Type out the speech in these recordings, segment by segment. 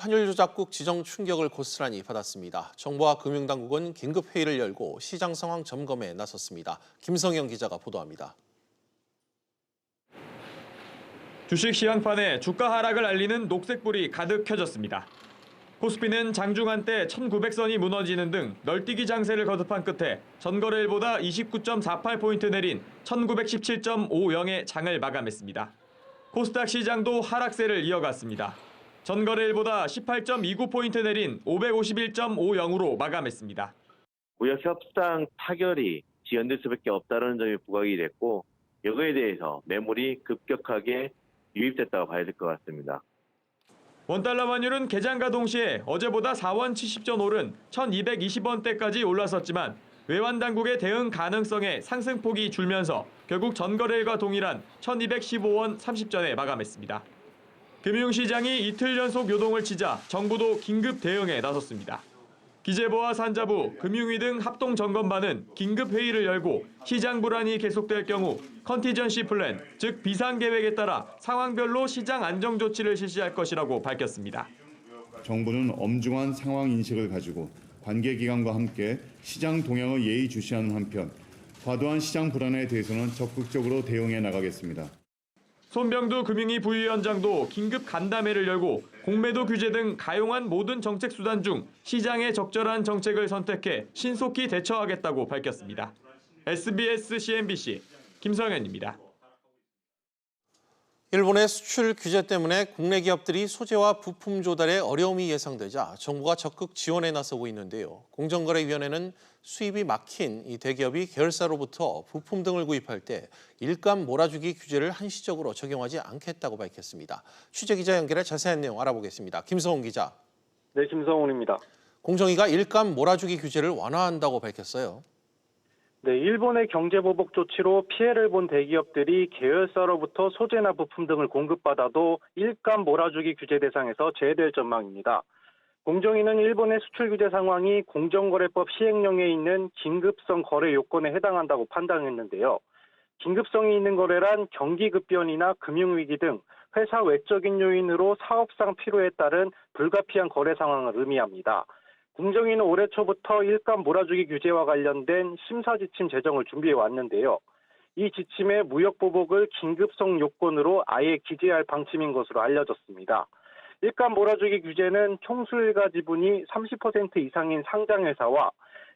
환율조작국 지정 충격을 고스란히 받았습니다. 정부와 금융당국은 긴급회의를 열고 시장 상황 점검에 나섰습니다. 김성영 기자가 보도합니다. 주식 시황판에 주가 하락을 알리는 녹색불이 가득 켜졌습니다. 코스피는 장중한 때 1900선이 무너지는 등 널뛰기 장세를 거듭한 끝에 전거래일보다 29.48포인트 내린 1917.50의 장을 마감했습니다. 코스닥 시장도 하락세를 이어갔습니다. 전거래일보다 18.29포인트 내린 551.50으로 마감했습니다. 무역 협상 타결이 지연될 수밖에 없다는 점이 부각이 됐고 이거에 대해서 매물이 급격하게 유입됐다고 봐야 될 것 같습니다. 원달러 환율은 개장과 동시에 어제보다 4원 70전 오른 1220원대까지 올랐었지만 외환 당국의 대응 가능성에 상승폭이 줄면서 결국 전거래일과 동일한 1215원 30전에 마감했습니다. 금융시장이 이틀 연속 요동을 치자 정부도 긴급 대응에 나섰습니다. 기재부와 산자부, 금융위 등 합동점검반은 긴급회의를 열고 시장 불안이 계속될 경우 컨티전시 플랜, 즉 비상계획에 따라 상황별로 시장 안정조치를 실시할 것이라고 밝혔습니다. 정부는 엄중한 상황 인식을 가지고 관계기관과 함께 시장 동향을 예의주시하는 한편 과도한 시장 불안에 대해서는 적극적으로 대응해 나가겠습니다. 손병두 금융위 부위원장도 긴급 간담회를 열고 공매도 규제 등 가용한 모든 정책 수단 중 시장에 적절한 정책을 선택해 신속히 대처하겠다고 밝혔습니다. SBS CNBC 김성현입니다. 일본의 수출 규제 때문에 국내 기업들이 소재와 부품 조달에 어려움이 예상되자 정부가 적극 지원에 나서고 있는데요. 공정거래위원회는 수입이 막힌 이 대기업이 계열사로부터 부품 등을 구입할 때 일감 몰아주기 규제를 한시적으로 적용하지 않겠다고 밝혔습니다. 취재기자 연결해 자세한 내용 알아보겠습니다. 김성훈 기자. 네, 김성훈입니다. 공정위가 일감 몰아주기 규제를 완화한다고 밝혔어요. 네, 일본의 경제보복 조치로 피해를 본 대기업들이 계열사로부터 소재나 부품 등을 공급받아도 일감 몰아주기 규제 대상에서 제외될 전망입니다. 공정위는 일본의 수출 규제 상황이 공정거래법 시행령에 있는 긴급성 거래 요건에 해당한다고 판단했는데요. 긴급성이 있는 거래란 경기 급변이나 금융위기 등 회사 외적인 요인으로 사업상 필요에 따른 불가피한 거래 상황을 의미합니다. 공정위는 올해 초부터 일감 몰아주기 규제와 관련된 심사 지침 제정을 준비해 왔는데요. 이 지침에 무역 보복을 긴급성 요건으로 아예 기재할 방침인 것으로 알려졌습니다. 일감 몰아주기 규제는 총수일가 지분이 30% 이상인 상장회사와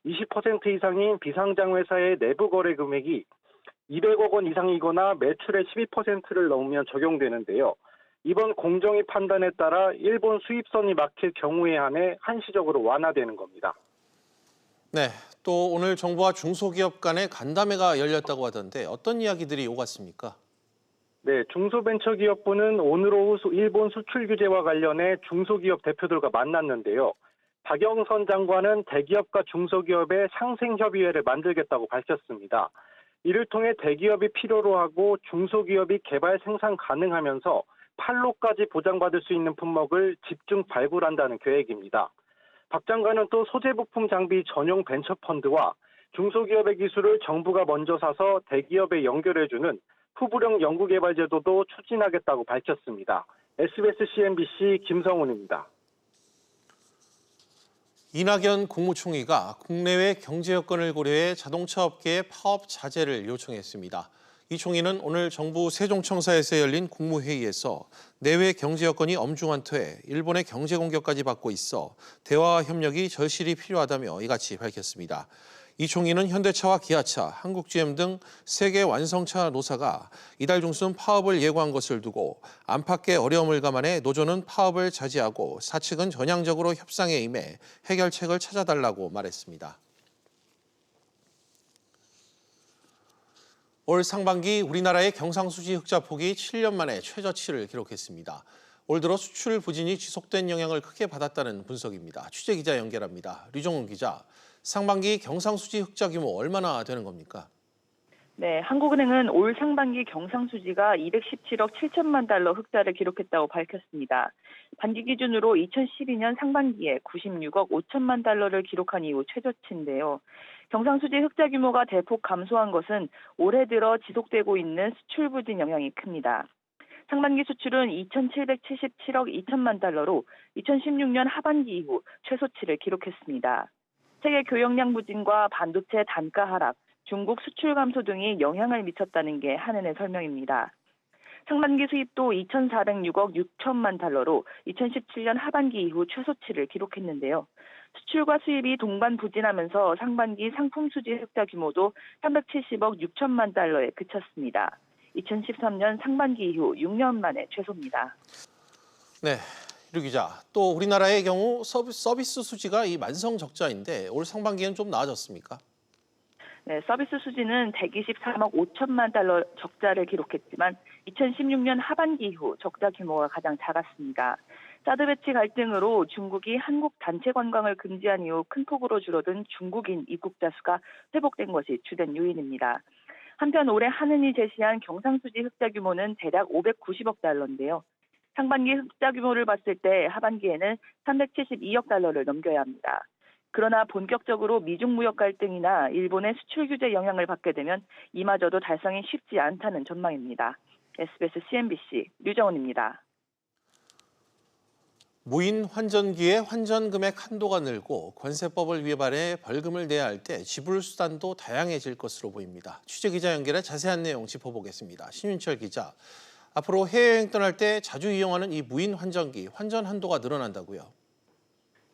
20% 이상인 비상장회사의 내부 거래 금액이 200억 원 이상이거나 매출의 12%를 넘으면 적용되는데요. 이번 공정위 판단에 따라 일본 수입선이 막힐 경우에 한해 한시적으로 완화되는 겁니다. 네, 또 오늘 정부와 중소기업 간의 간담회가 열렸다고 하던데 어떤 이야기들이 오갔습니까? 네, 중소벤처기업부는 오늘 오후 일본 수출 규제와 관련해 중소기업 대표들과 만났는데요. 박영선 장관은 대기업과 중소기업의 상생협의회를 만들겠다고 밝혔습니다. 이를 통해 대기업이 필요로 하고 중소기업이 개발 생산 가능하면서 판로까지 보장받을 수 있는 품목을 집중 발굴한다는 계획입니다. 박 장관은 또 소재부품 장비 전용 벤처펀드와 중소기업의 기술을 정부가 먼저 사서 대기업에 연결해주는 후불형 연구개발 제도도 추진하겠다고 밝혔습니다. SBS CNBC 김성훈입니다. 이낙연 국무총리가 국내외 경제 여건을 고려해 자동차 업계의 파업 자제를 요청했습니다. 이 총리는 오늘 정부 세종청사에서 열린 국무회의에서 내외 경제 여건이 엄중한 터에 일본의 경제 공격까지 받고 있어 대화와 협력이 절실히 필요하다며 이같이 밝혔습니다. 이 총리는 현대차와 기아차, 한국GM 등 세계 완성차 노사가 이달 중순 파업을 예고한 것을 두고 안팎의 어려움을 감안해 노조는 파업을 자제하고 사측은 전향적으로 협상에 임해 해결책을 찾아달라고 말했습니다. 올 상반기 우리나라의 경상수지 흑자 폭이 7년 만에 최저치를 기록했습니다. 올 들어 수출 부진이 지속된 영향을 크게 받았다는 분석입니다. 취재기자 연결합니다. 류정훈 기자, 상반기 경상수지 흑자 규모 얼마나 되는 겁니까? 네, 한국은행은 올 상반기 경상수지가 217억 7천만 달러 흑자를 기록했다고 밝혔습니다. 반기 기준으로 2012년 상반기에 96억 5천만 달러를 기록한 이후 최저치인데요. 경상수지 흑자 규모가 대폭 감소한 것은 올해 들어 지속되고 있는 수출 부진 영향이 큽니다. 상반기 수출은 2,777억 2천만 달러로 2016년 하반기 이후 최소치를 기록했습니다. 세계 교역량 부진과 반도체 단가 하락, 중국 수출 감소 등이 영향을 미쳤다는 게 한은의 설명입니다. 상반기 수입도 2,406억 6천만 달러로 2017년 하반기 이후 최소치를 기록했는데요. 수출과 수입이 동반 부진하면서 상반기 상품 수지 흑자 규모도 370억 6천만 달러에 그쳤습니다. 2013년 상반기 이후 6년 만에 최소입니다. 네, 이루 기자. 또 우리나라의 경우 서비스 수지가 이 만성 적자인데 올 상반기에는 좀 나아졌습니까? 네, 서비스 수지는 123억 5천만 달러 적자를 기록했지만 2016년 하반기 이후 적자 규모가 가장 작았습니다. 사드 배치 갈등으로 중국이 한국 단체 관광을 금지한 이후 큰 폭으로 줄어든 중국인 입국자 수가 회복된 것이 주된 요인입니다. 한편 올해 한은이 제시한 경상수지 흑자 규모는 대략 590억 달러인데요. 상반기 흑자 규모를 봤을 때 하반기에는 372억 달러를 넘겨야 합니다. 그러나 본격적으로 미중 무역 갈등이나 일본의 수출 규제 영향을 받게 되면 이마저도 달성이 쉽지 않다는 전망입니다. SBS CNBC 류정은입니다. 무인 환전기의 환전 금액 한도가 늘고 관세법을 위반해 벌금을 내야 할 때 지불 수단도 다양해질 것으로 보입니다. 취재 기자 연결해 자세한 내용 짚어보겠습니다. 신윤철 기자. 앞으로 해외여행 떠날 때 자주 이용하는 이 무인 환전기 환전 한도가 늘어난다고요?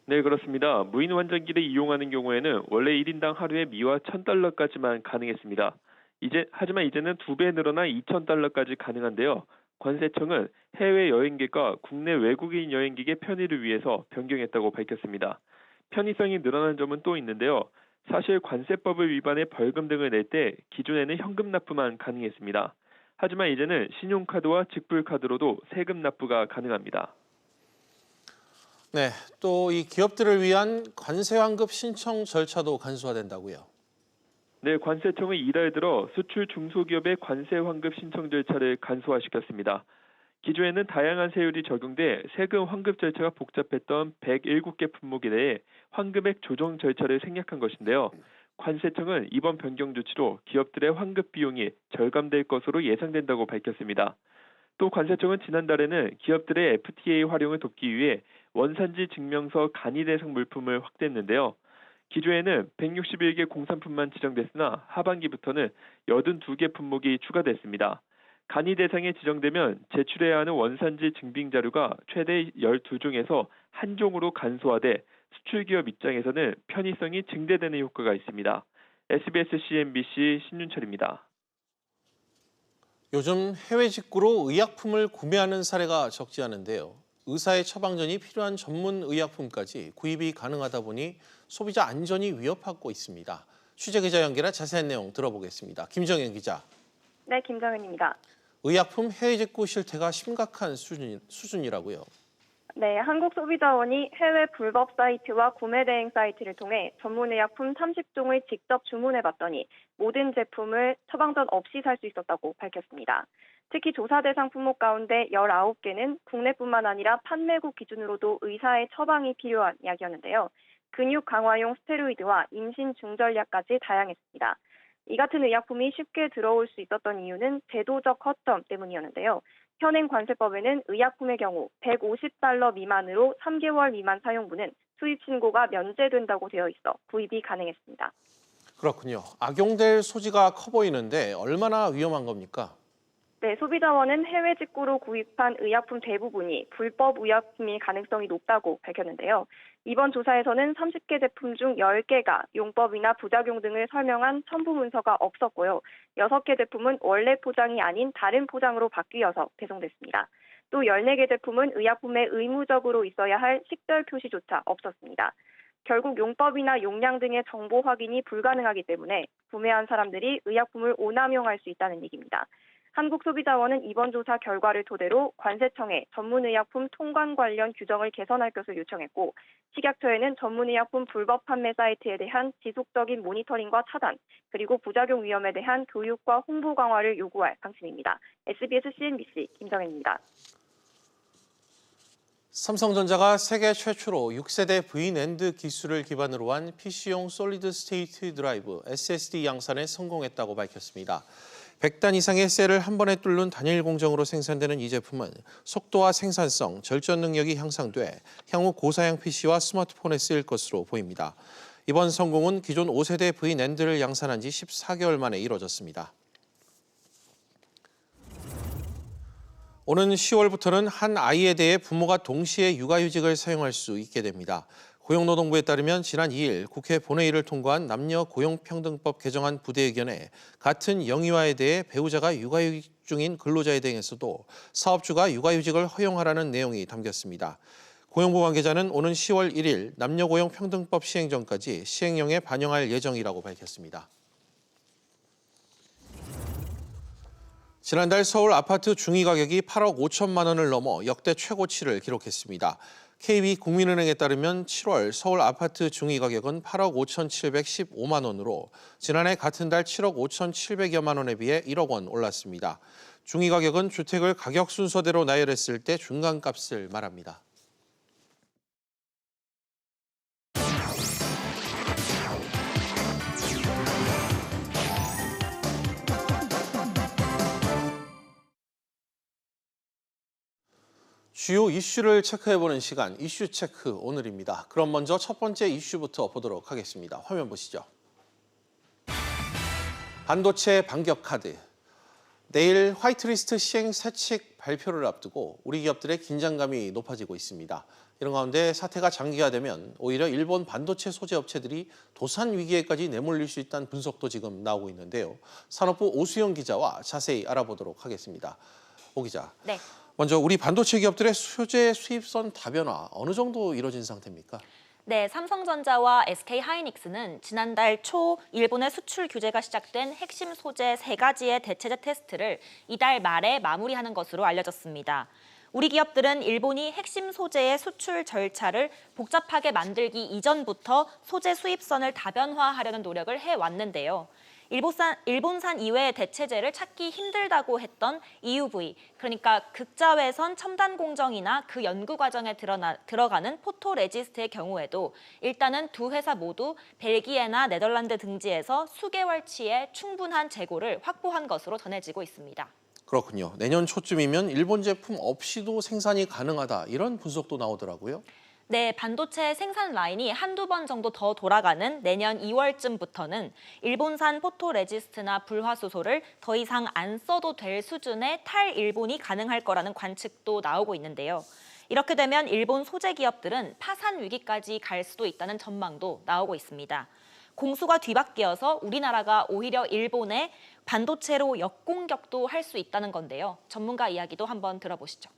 네, 그렇습니다. 무인 환전기를 이용하는 경우에는 원래 1인당 하루에 미화 1,000달러까지만 가능했습니다. 하지만 이제는 2배 늘어나 2,000달러까지 가능한데요. 관세청은 해외 여행객과 국내 외국인 여행객의 편의를 위해서 변경했다고 밝혔습니다. 편의성이 늘어난 점은 또 있는데요. 사실 관세법을 위반해 벌금 등을 낼 때 기존에는 현금 납부만 가능했습니다. 하지만 이제는 신용카드와 직불카드로도 세금 납부가 가능합니다. 네, 또 이 기업들을 위한 관세 환급 신청 절차도 간소화된다고요? 네, 관세청은 이달 들어 수출 중소기업의 관세 환급 신청 절차를 간소화시켰습니다. 기존에는 다양한 세율이 적용돼 세금 환급 절차가 복잡했던 107개 품목에 대해 환급액 조정 절차를 생략한 것인데요. 관세청은 이번 변경 조치로 기업들의 환급 비용이 절감될 것으로 예상된다고 밝혔습니다. 또 관세청은 지난달에는 기업들의 FTA 활용을 돕기 위해 원산지 증명서 간이 대상 물품을 확대했는데요. 기존에는 161개 공산품만 지정됐으나 하반기부터는 82개 품목이 추가됐습니다. 간이 대상에 지정되면 제출해야 하는 원산지 증빙 자료가 최대 12종에서 1종으로 간소화돼 수출기업 입장에서는 편의성이 증대되는 효과가 있습니다. SBS CNBC 신윤철입니다. 요즘 해외 직구로 의약품을 구매하는 사례가 적지 않은데요. 의사의 처방전이 필요한 전문 의약품까지 구입이 가능하다 보니 소비자 안전이 위협받고 있습니다. 취재 기자 연결해 자세한 내용 들어보겠습니다. 김정현 기자. 네, 김정현입니다. 의약품 해외 직구 실태가 심각한 수준이라고요? 네, 한국소비자원이 해외 불법 사이트와 구매 대행 사이트를 통해 전문 의약품 30종을 직접 주문해봤더니 모든 제품을 처방전 없이 살 수 있었다고 밝혔습니다. 특히 조사 대상 품목 가운데 19개는 국내뿐만 아니라 판매국 기준으로도 의사의 처방이 필요한 약이었는데요. 근육 강화용 스테로이드와 임신 중절약까지 다양했습니다. 이 같은 의약품이 쉽게 들어올 수 있었던 이유는 제도적 허점 때문이었는데요. 현행 관세법에는 의약품의 경우 $150 미만으로 3개월 미만 사용분은 수입 신고가 면제된다고 되어 있어 구입이 가능했습니다. 그렇군요. 악용될 소지가 커 보이는데 얼마나 위험한 겁니까? 네, 소비자원은 해외 직구로 구입한 의약품 대부분이 불법 의약품일 가능성이 높다고 밝혔는데요. 이번 조사에서는 30개 제품 중 10개가 용법이나 부작용 등을 설명한 첨부 문서가 없었고요. 6개 제품은 원래 포장이 아닌 다른 포장으로 바뀌어서 배송됐습니다. 또 14개 제품은 의약품에 의무적으로 있어야 할 식별 표시조차 없었습니다. 결국 용법이나 용량 등의 정보 확인이 불가능하기 때문에 구매한 사람들이 의약품을 오남용할 수 있다는 얘기입니다. 한국소비자원은 이번 조사 결과를 토대로 관세청에 전문의약품 통관 관련 규정을 개선할 것을 요청했고 식약처에는 전문의약품 불법 판매 사이트에 대한 지속적인 모니터링과 차단, 그리고 부작용 위험에 대한 교육과 홍보 강화를 요구할 방침입니다. SBS CNBC 김정현입니다. 삼성전자가 세계 최초로 6세대 V-NAND 기술을 기반으로 한 PC용 솔리드 스테이트 드라이브 SSD 양산에 성공했다고 밝혔습니다. 100단 이상의 셀을 한 번에 뚫는 단일 공정으로 생산되는 이 제품은 속도와 생산성, 절전 능력이 향상돼 향후 고사양 PC와 스마트폰에 쓰일 것으로 보입니다. 이번 성공은 기존 5세대 V 낸드를 양산한 지 14개월 만에 이뤄졌습니다. 오는 10월부터는 한 아이에 대해 부모가 동시에 육아휴직을 사용할 수 있게 됩니다. 고용노동부에 따르면 지난 2일 국회 본회의를 통과한 남녀 고용평등법 개정안 부대의견에 같은 영유아에 대해 배우자가 육아휴직 중인 근로자에 대해서도 사업주가 육아휴직을 허용하라는 내용이 담겼습니다. 고용부 관계자는 오는 10월 1일 남녀고용평등법 시행 전까지 시행령에 반영할 예정이라고 밝혔습니다. 지난달 서울 아파트 중위 가격이 8억 5천만 원을 넘어 역대 최고치를 기록했습니다. KB국민은행에 따르면 7월 서울 아파트 중위 가격은 8억 5,715만 원으로 지난해 같은 달 7억 5,700여만 원에 비해 1억 원 올랐습니다. 중위 가격은 주택을 가격 순서대로 나열했을 때 중간값을 말합니다. 주요 이슈를 체크해보는 시간, 이슈 체크 오늘입니다. 그럼 먼저 첫 번째 이슈부터 보도록 하겠습니다. 화면 보시죠. 반도체 반격 카드. 내일 화이트리스트 시행 세칙 발표를 앞두고 우리 기업들의 긴장감이 높아지고 있습니다. 이런 가운데 사태가 장기화되면 오히려 일본 반도체 소재 업체들이 도산 위기에까지 내몰릴 수 있다는 분석도 지금 나오고 있는데요. 산업부 오수영 기자와 자세히 알아보도록 하겠습니다. 오 기자. 네. 먼저 우리 반도체 기업들의 소재 수입선 다변화 어느 정도 이뤄진 상태입니까? 네, 삼성전자와 SK하이닉스는 지난달 초 일본의 수출 규제가 시작된 핵심 소재 3가지의 대체제 테스트를 이달 말에 마무리하는 것으로 알려졌습니다. 우리 기업들은 일본이 핵심 소재의 수출 절차를 복잡하게 만들기 이전부터 소재 수입선을 다변화하려는 노력을 해왔는데요. 일본산 이외의 대체재를 찾기 힘들다고 했던 EUV, 그러니까 극자외선 첨단 공정이나 그 연구 과정에 들어가는 포토레지스트의 경우에도 일단은 두 회사 모두 벨기에나 네덜란드 등지에서 수개월치의 충분한 재고를 확보한 것으로 전해지고 있습니다. 그렇군요. 내년 초쯤이면 일본 제품 없이도 생산이 가능하다 이런 분석도 나오더라고요. 네, 반도체 생산 라인이 한두 번 정도 더 돌아가는 내년 2월쯤부터는 일본산 포토레지스트나 불화수소를 더 이상 안 써도 될 수준의 탈일본이 가능할 거라는 관측도 나오고 있는데요. 이렇게 되면 일본 소재 기업들은 파산 위기까지 갈 수도 있다는 전망도 나오고 있습니다. 공수가 뒤바뀌어서 우리나라가 오히려 일본에 반도체로 역공격도 할 수 있다는 건데요. 전문가 이야기도 한번 들어보시죠.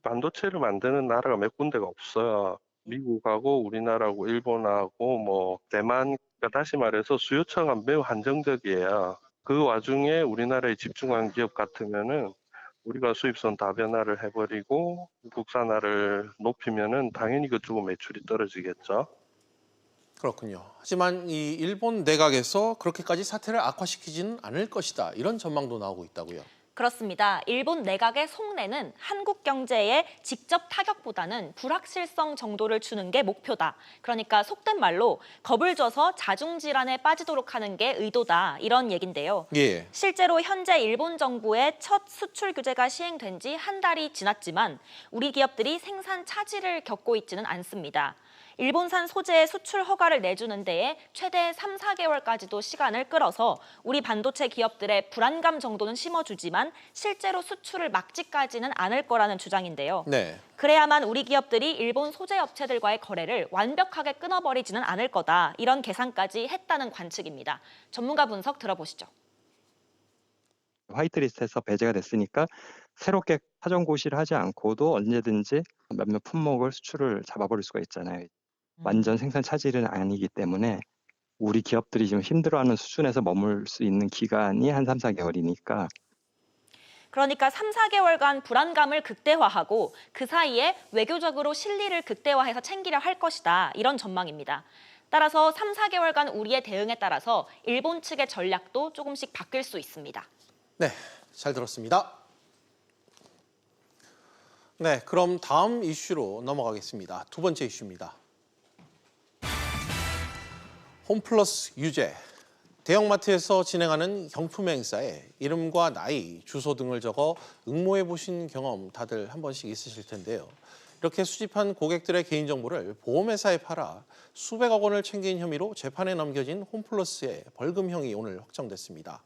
반도체를 만드는 나라가 몇 군데가 없어요. 미국하고 우리나라하고 일본하고 대만, 다시 말해서 수요처가 매우 한정적이에요. 그 와중에 우리나라에 집중한 기업 같으면은 우리가 수입선 다변화를 해버리고 국산화를 높이면은 당연히 그쪽은 매출이 떨어지겠죠. 그렇군요. 하지만 이 일본 내각에서 그렇게까지 사태를 악화시키지는 않을 것이다. 이런 전망도 나오고 있다고요. 그렇습니다. 일본 내각의 속내는 한국 경제에 직접 타격보다는 불확실성 정도를 주는 게 목표다. 그러니까 속된 말로 겁을 줘서 자중질환에 빠지도록 하는 게 의도다. 이런 얘긴데요. 예. 실제로 현재 일본 정부의 첫 수출 규제가 시행된 지 한 달이 지났지만 우리 기업들이 생산 차질을 겪고 있지는 않습니다. 일본산 소재의 수출 허가를 내주는 데에 최대 3, 4개월까지도 시간을 끌어서 우리 반도체 기업들의 불안감 정도는 심어주지만 실제로 수출을 막지까지는 않을 거라는 주장인데요. 네. 그래야만 우리 기업들이 일본 소재 업체들과의 거래를 완벽하게 끊어버리지는 않을 거다. 이런 계산까지 했다는 관측입니다. 전문가 분석 들어보시죠. 화이트리스트에서 배제가 됐으니까 새롭게 사전 고시를 하지 않고도 언제든지 몇몇 품목을 수출을 잡아버릴 수가 있잖아요. 완전 생산 차질은 아니기 때문에 우리 기업들이 지금 힘들어하는 수준에서 머물 수 있는 기간이 한 3, 4개월이니까. 그러니까 3, 4개월간 불안감을 극대화하고 그 사이에 외교적으로 실리를 극대화해서 챙기려 할 것이다. 이런 전망입니다. 따라서 3, 4개월간 우리의 대응에 따라서 일본 측의 전략도 조금씩 바뀔 수 있습니다. 네, 잘 들었습니다. 네, 그럼 다음 이슈로 넘어가겠습니다. 두 번째 이슈입니다. 홈플러스 유죄. 대형마트에서 진행하는 경품 행사에 이름과 나이, 주소 등을 적어 응모해 보신 경험 다들 한 번씩 있으실 텐데요. 이렇게 수집한 고객들의 개인정보를 보험회사에 팔아 수백억 원을 챙긴 혐의로 재판에 넘겨진 홈플러스의 벌금형이 오늘 확정됐습니다.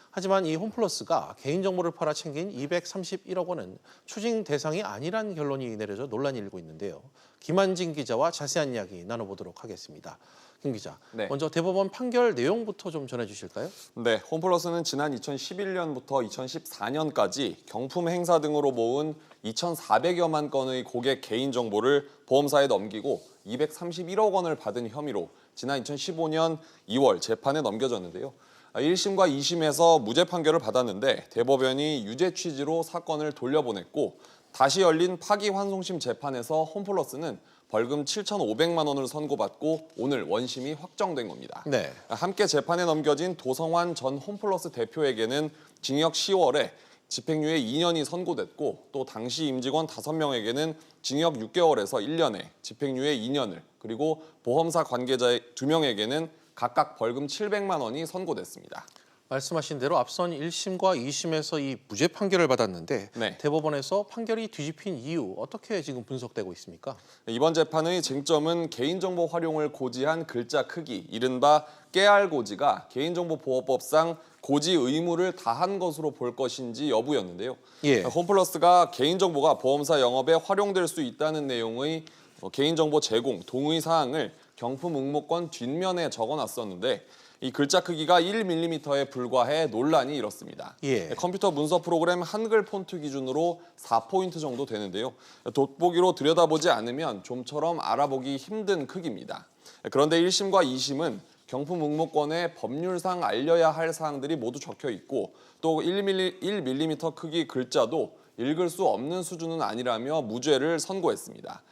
하지만 이 홈플러스가 개인정보를 팔아 챙긴 231억 원은 추징 대상이 아니란 결론이 내려져 논란이 일고 있는데요. 김한진 기자와 자세한 이야기 나눠보도록 하겠습니다. 김 기자, 네. 먼저 대법원 판결 내용부터 좀 전해주실까요? 네, 홈플러스는 지난 2011년부터 2014년까지 경품 행사 등으로 모은 2,400여만 건의 고객 개인정보를 보험사에 넘기고 231억 원을 받은 혐의로 지난 2015년 2월 재판에 넘겨졌는데요. 1심과 2심에서 무죄 판결을 받았는데 대법원이 유죄 취지로 사건을 돌려보냈고 다시 열린 파기환송심 재판에서 홈플러스는 벌금 7,500만 원을 선고받고 오늘 원심이 확정된 겁니다. 네. 함께 재판에 넘겨진 도성환 전 홈플러스 대표에게는 징역 10월에 집행유예 2년이 선고됐고 또 당시 임직원 5명에게는 징역 6개월에서 1년에 집행유예 2년을 그리고 보험사 관계자 2명에게는 각각 벌금 700만 원이 선고됐습니다. 말씀하신 대로 앞선 1심과 2심에서 이 무죄 판결을 받았는데 네. 대법원에서 판결이 뒤집힌 이유 어떻게 지금 분석되고 있습니까? 이번 재판의 쟁점은 개인정보 활용을 고지한 글자 크기, 이른바 깨알고지가 개인정보보호법상 고지 의무를 다한 것으로 볼 것인지 여부였는데요. 예. 홈플러스가 개인정보가 보험사 영업에 활용될 수 있다는 내용의 개인정보 제공, 동의 사항을 경품 응모권 뒷면에 적어놨었는데 이 글자 크기가 1mm에 불과해 논란이 일었습니다. 예. 컴퓨터 문서 프로그램 한글 폰트 기준으로 4포인트 정도 되는데요. 돋보기로 들여다보지 않으면 좀처럼 알아보기 힘든 크기입니다. 그런데 1심과 2심은 경품 응모권에 법률상 알려야 할 사항들이 모두 적혀 있고 또 1mm 크기 글자도 읽을 수 없는 수준은 아니라며 무죄를 선고했습니다.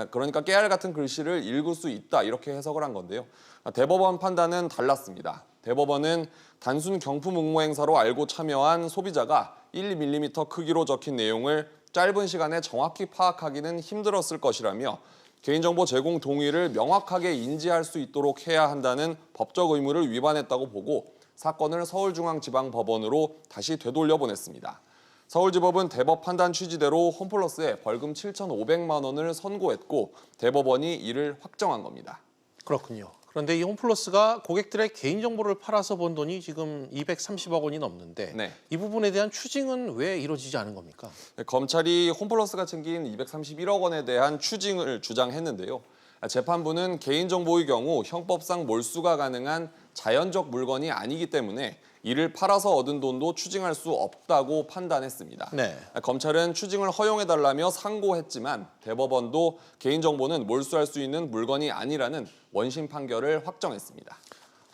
그러니까 깨알 같은 글씨를 읽을 수 있다 이렇게 해석을 한 건데요. 대법원 판단은 달랐습니다. 대법원은 단순 경품 응모 행사로 알고 참여한 소비자가 1mm 크기로 적힌 내용을 짧은 시간에 정확히 파악하기는 힘들었을 것이라며 개인정보 제공 동의를 명확하게 인지할 수 있도록 해야 한다는 법적 의무를 위반했다고 보고 사건을 서울중앙지방법원으로 다시 되돌려보냈습니다. 서울지법은 대법 판단 취지대로 홈플러스에 벌금 7,500만 원을 선고했고 대법원이 이를 확정한 겁니다. 그렇군요. 그런데 이 홈플러스가 고객들의 개인정보를 팔아서 번 돈이 지금 230억 원이 넘는데 네. 이 부분에 대한 추징은 왜 이루어지지 않은 겁니까? 검찰이 홈플러스가 챙긴 231억 원에 대한 추징을 주장했는데요. 재판부는 개인정보의 경우 형법상 몰수가 가능한 자연적 물건이 아니기 때문에 이를 팔아서 얻은 돈도 추징할 수 없다고 판단했습니다. 네. 검찰은 추징을 허용해달라며 상고했지만 대법원도 개인정보는 몰수할 수 있는 물건이 아니라는 원심 판결을 확정했습니다.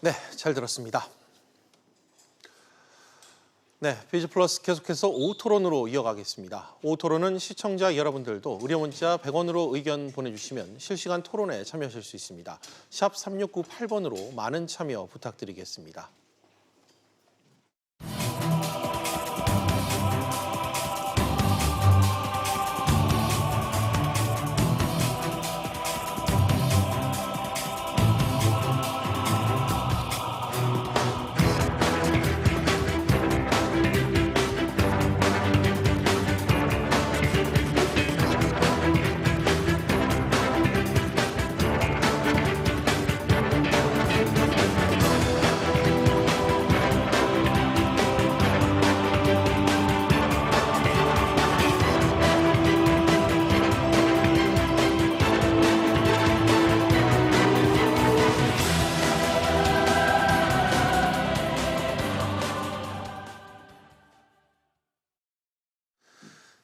네, 잘 들었습니다. 네, 비즈플러스 계속해서 오후 토론으로 이어가겠습니다. 오후 토론은 시청자 여러분들도 의료 문자 100원으로 의견 보내주시면 실시간 토론에 참여하실 수 있습니다. 샵 3698번으로 많은 참여 부탁드리겠습니다.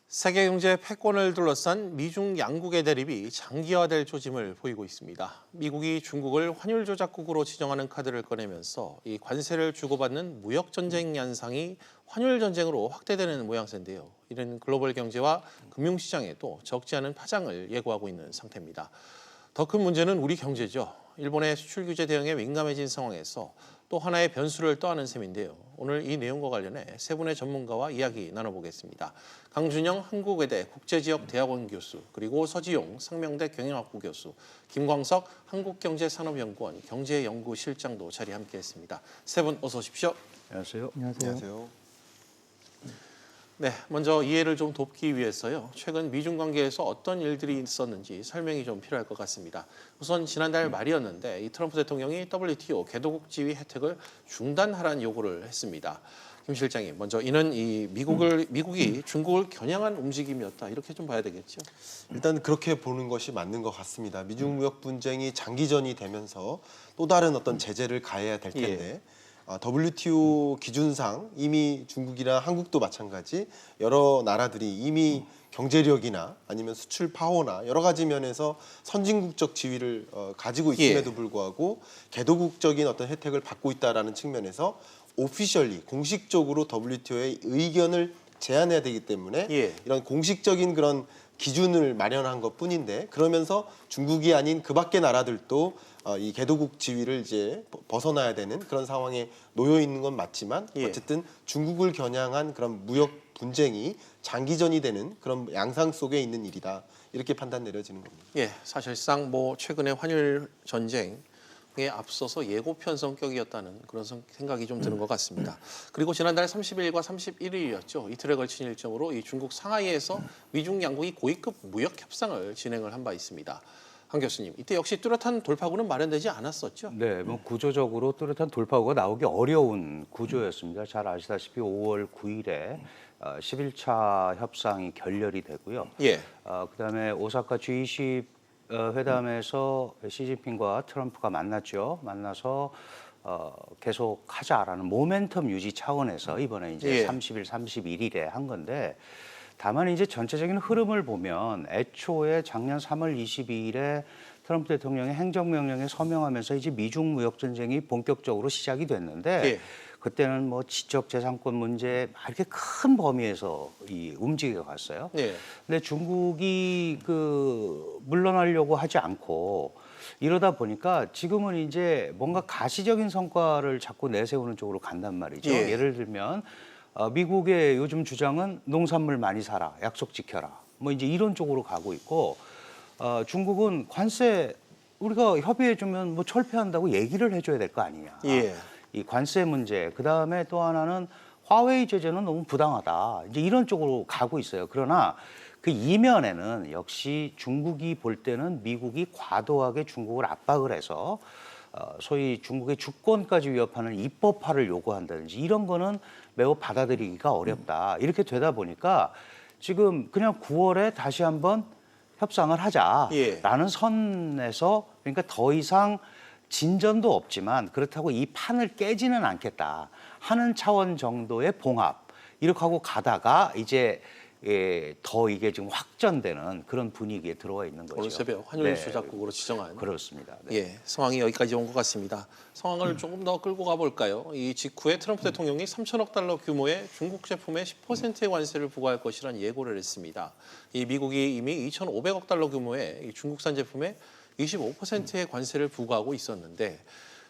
세계 경제 패권을 둘러싼 미중 양국의 대립이 장기화될 조짐을 보이고 있습니다. 미국이 중국을 환율 조작국으로 지정하는 카드를 꺼내면서 이 관세를 주고받는 무역 전쟁 양상이 환율 전쟁으로 확대되는 모양새인데요. 이는 글로벌 경제와 금융시장에도 적지 않은 파장을 예고하고 있는 상태입니다. 더 큰 문제는 우리 경제죠. 일본의 수출 규제 대응에 민감해진 상황에서 또 하나의 변수를 떠안은 셈인데요. 오늘 이 내용과 관련해 세 분의 전문가와 이야기 나눠보겠습니다. 강준영 한국외대 국제지역대학원 교수, 그리고 서지용 상명대 경영학부 교수, 김광석 한국경제산업연구원 경제연구실장도 자리에 함께했습니다. 세 분 어서 오십시오. 안녕하세요. 안녕하세요. 네, 먼저 이해를 좀 돕기 위해서요. 최근 미중 관계에서 어떤 일들이 있었는지 설명이 좀 필요할 것 같습니다. 우선 지난달 말이었는데 이 트럼프 대통령이 WTO 개도국 지위 혜택을 중단하라는 요구를 했습니다. 김 실장님, 먼저 이는 이 미국이 중국을 겨냥한 움직임이었다 이렇게 좀 봐야 되겠죠? 일단 그렇게 보는 것이 맞는 것 같습니다. 미중 무역 분쟁이 장기전이 되면서 또 다른 어떤 제재를 가해야 될 텐데 WTO 기준상 이미 중국이나 한국도 마찬가지 여러 나라들이 이미 경제력이나 아니면 수출 파워나 여러 가지 면에서 선진국적 지위를 가지고 있음에도 불구하고 개도국적인 어떤 혜택을 받고 있다라는 측면에서 오피셜리 공식적으로 WTO의 의견을 제안해야 되기 때문에 이런 공식적인 그런 기준을 마련한 것뿐인데 그러면서 중국이 아닌 그 밖의 나라들도 이 개도국 지위를 이제 벗어나야 되는 그런 상황에 놓여 있는 건 맞지만 어쨌든 중국을 겨냥한 그런 무역 분쟁이 장기전이 되는 그런 양상 속에 있는 일이다 이렇게 판단 내려지는 겁니다. 예, 사실상 뭐 최근의 환율 전쟁에 앞서서 예고편 성격이었다는 그런 생각이 좀 드는 것 같습니다. 그리고 지난달 30일과 31일이었죠. 이틀에 걸친 일정으로 이 중국 상하이에서 미중 양국이 고위급 무역 협상을 진행을 한 바 있습니다. 한 교수님, 이때 역시 뚜렷한 돌파구는 마련되지 않았었죠? 네, 뭐 구조적으로 뚜렷한 돌파구가 나오기 어려운 구조였습니다. 잘 아시다시피 5월 9일에 11차 협상이 결렬이 되고요. 그다음에 오사카 G20 회담에서 시진핑과 트럼프가 만났죠. 만나서 계속 하자라는 모멘텀 유지 차원에서 이번에 이제 30일, 31일에 한 건데 다만 이제 전체적인 흐름을 보면 애초에 작년 3월 22일에 트럼프 대통령의 행정명령에 서명하면서 이제 미중 무역 전쟁이 본격적으로 시작이 됐는데 그때는 뭐 지적재산권 문제 이렇게 큰 범위에서 움직여 갔어요. 근데 중국이 물러나려고 하지 않고 이러다 보니까 지금은 이제 뭔가 가시적인 성과를 자꾸 내세우는 쪽으로 간단 말이죠. 예를 들면 미국의 요즘 주장은 농산물 많이 사라, 약속 지켜라. 뭐 이제 이런 쪽으로 가고 있고 중국은 관세 우리가 협의해주면 뭐 철폐한다고 얘기를 해줘야 될 거 아니냐. 이 관세 문제. 그다음에 또 하나는 화웨이 제재는 너무 부당하다. 이제 이런 쪽으로 가고 있어요. 그러나 그 이면에는 역시 중국이 볼 때는 미국이 과도하게 중국을 압박을 해서 소위 중국의 주권까지 위협하는 입법화를 요구한다든지 이런 거는 매우 받아들이기가 어렵다. 이렇게 되다 보니까 지금 그냥 9월에 다시 한번 협상을 하자라는 선에서 그러니까 더 이상 진전도 없지만 그렇다고 이 판을 깨지는 않겠다 하는 차원 정도의 봉합 이렇게 하고 가다가 이제 더 이게 지금 확전되는 그런 분위기에 들어와 있는 거죠. 오늘 새벽 환율 조작국으로 지정한. 그렇습니다. 상황이 여기까지 온 것 같습니다. 상황을 조금 더 끌고 가볼까요? 이 직후에 트럼프 대통령이 3천억 달러 규모의 중국 제품에 10%의 관세를 부과할 것이라는 예고를 했습니다. 이 미국이 이미 2,500억 달러 규모의 이 중국산 제품에 25%의 관세를 부과하고 있었는데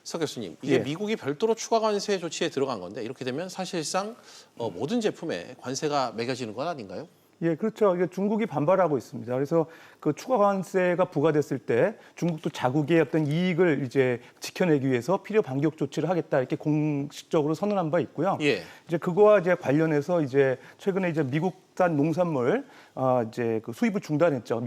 서 교수님, 이게 미국이 별도로 추가 관세 조치에 들어간 건데 이렇게 되면 사실상 모든 제품에 관세가 매겨지는 건 아닌가요? 예, 그렇죠. 이게 중국이 반발하고 있습니다. 그래서 그 추가 관세가 부과됐을 때 중국도 자국의 어떤 이익을 이제 지켜내기 위해서 필요 반격 조치를 하겠다 이렇게 공식적으로 선언한 바 있고요. 이제 그거와 이제 관련해서 이제 최근에 이제 미국산 농산물 이제 그 수입을 중단했죠.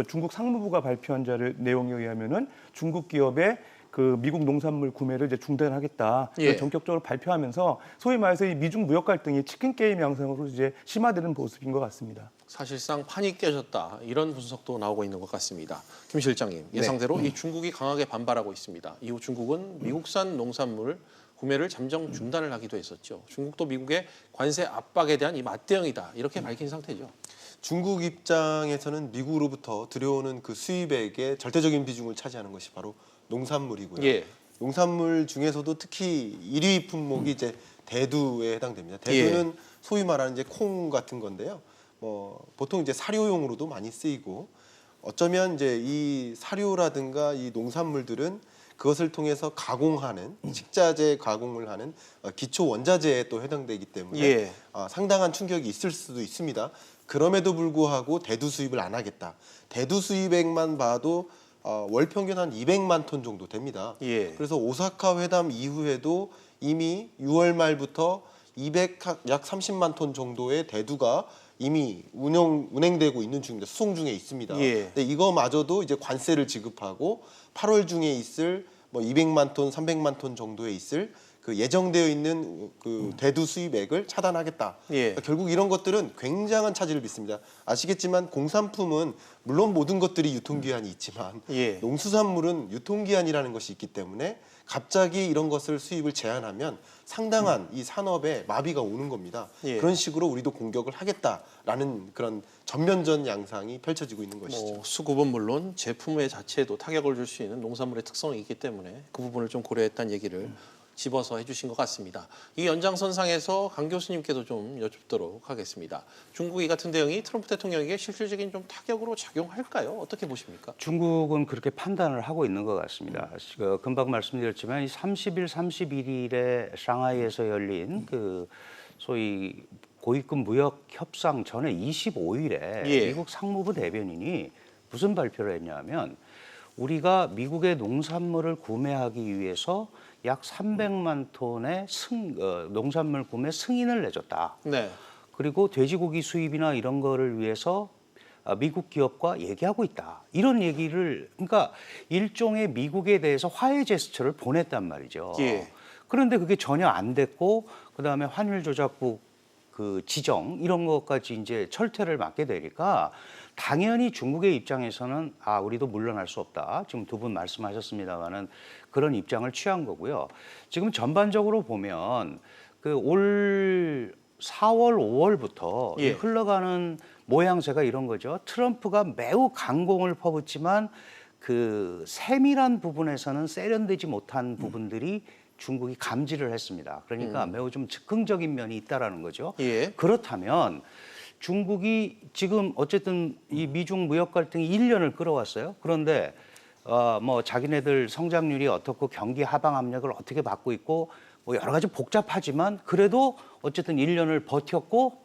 중국 상무부가 발표한 내용에 의하면은 중국 기업의 그 미국 농산물 구매를 이제 중단하겠다. 전격적으로 발표하면서 소위 말해서 이 미중 무역 갈등이 치킨 게임 양상으로 이제 심화되는 모습인 것 같습니다. 사실상 판이 깨졌다 이런 분석도 나오고 있는 것 같습니다. 김 실장님, 예상대로 이 중국이 강하게 반발하고 있습니다. 이후 중국은 미국산 농산물 구매를 잠정 중단을 하기도 했었죠. 중국도 미국의 관세 압박에 대한 이 맞대응이다 이렇게 밝힌 상태죠. 중국 입장에서는 미국으로부터 들여오는 그 수입액의 절대적인 비중을 차지하는 것이 바로 농산물이고요. 농산물 중에서도 특히 1위 품목이 이제 대두에 해당됩니다. 대두는 소위 말하는 이제 콩 같은 건데요. 보통 이제 사료용으로도 많이 쓰이고 어쩌면 이제 이 사료라든가 이 농산물들은 그것을 통해서 가공하는 식자재 가공을 하는 기초 원자재에 또 해당되기 때문에 상당한 충격이 있을 수도 있습니다. 그럼에도 불구하고 대두 수입을 안 하겠다. 대두 수입액만 봐도 월 평균 한 200만 톤 정도 됩니다. 그래서 오사카 회담 이후에도 이미 6월 말부터 약 30만 톤 정도의 대두가 이미 운행되고 있는 중입니다. 수송 중에 있습니다. 근데 이거마저도 이제 관세를 지급하고 8월 중에 있을 뭐 200만 톤, 300만 톤 정도에 있을 그 예정되어 있는 그 대두 수입액을 차단하겠다. 그러니까 결국 이런 것들은 굉장한 차질을 빚습니다. 아시겠지만 공산품은 물론 모든 것들이 유통기한이 있지만 농수산물은 유통기한이라는 것이 있기 때문에 갑자기 이런 것을 수입을 제한하면 상당한 이 산업에 마비가 오는 겁니다. 그런 식으로 우리도 공격을 하겠다라는 그런 전면전 양상이 펼쳐지고 있는 것이죠. 수급은 물론 제품의 자체에도 타격을 줄 수 있는 농산물의 특성이 있기 때문에 그 부분을 좀 고려했다는 얘기를 집어서 해주신 것 같습니다. 이 연장선상에서 강 교수님께도 좀 여쭙도록 하겠습니다. 중국이 같은 대응이 트럼프 대통령에게 실질적인 좀 타격으로 작용할까요? 어떻게 보십니까? 중국은 그렇게 판단을 하고 있는 것 같습니다. 금방 말씀드렸지만 이 30일, 31일에 상하이에서 열린 그 소위 고위급 무역 협상 전에 25일에 미국 상무부 대변인이 무슨 발표를 했냐면 우리가 미국의 농산물을 구매하기 위해서 약 300만 톤의 농산물 구매 승인을 내줬다. 그리고 돼지고기 수입이나 이런 거를 위해서 미국 기업과 얘기하고 있다. 이런 얘기를 그러니까 일종의 미국에 대해서 화해 제스처를 보냈단 말이죠. 그런데 그게 전혀 안 됐고 그다음에 환율 조작국 그 지정 이런 것까지 이제 철퇴를 맞게 되니까 당연히 중국의 입장에서는 우리도 물러날 수 없다. 지금 두 분 말씀하셨습니다마는 그런 입장을 취한 거고요. 지금 전반적으로 보면 그 올 4월, 5월부터 흘러가는 모양새가 이런 거죠. 트럼프가 매우 강공을 퍼붓지만 그 세밀한 부분에서는 세련되지 못한 부분들이 중국이 감지를 했습니다. 그러니까 매우 좀 즉흥적인 면이 있다라는 거죠. 그렇다면 중국이 지금 어쨌든 이 미중 무역 갈등이 1년을 끌어왔어요. 그런데 뭐 자기네들 성장률이 어떻고 경기 하방 압력을 어떻게 받고 있고 뭐 여러 가지 복잡하지만 그래도 어쨌든 1년을 버텼고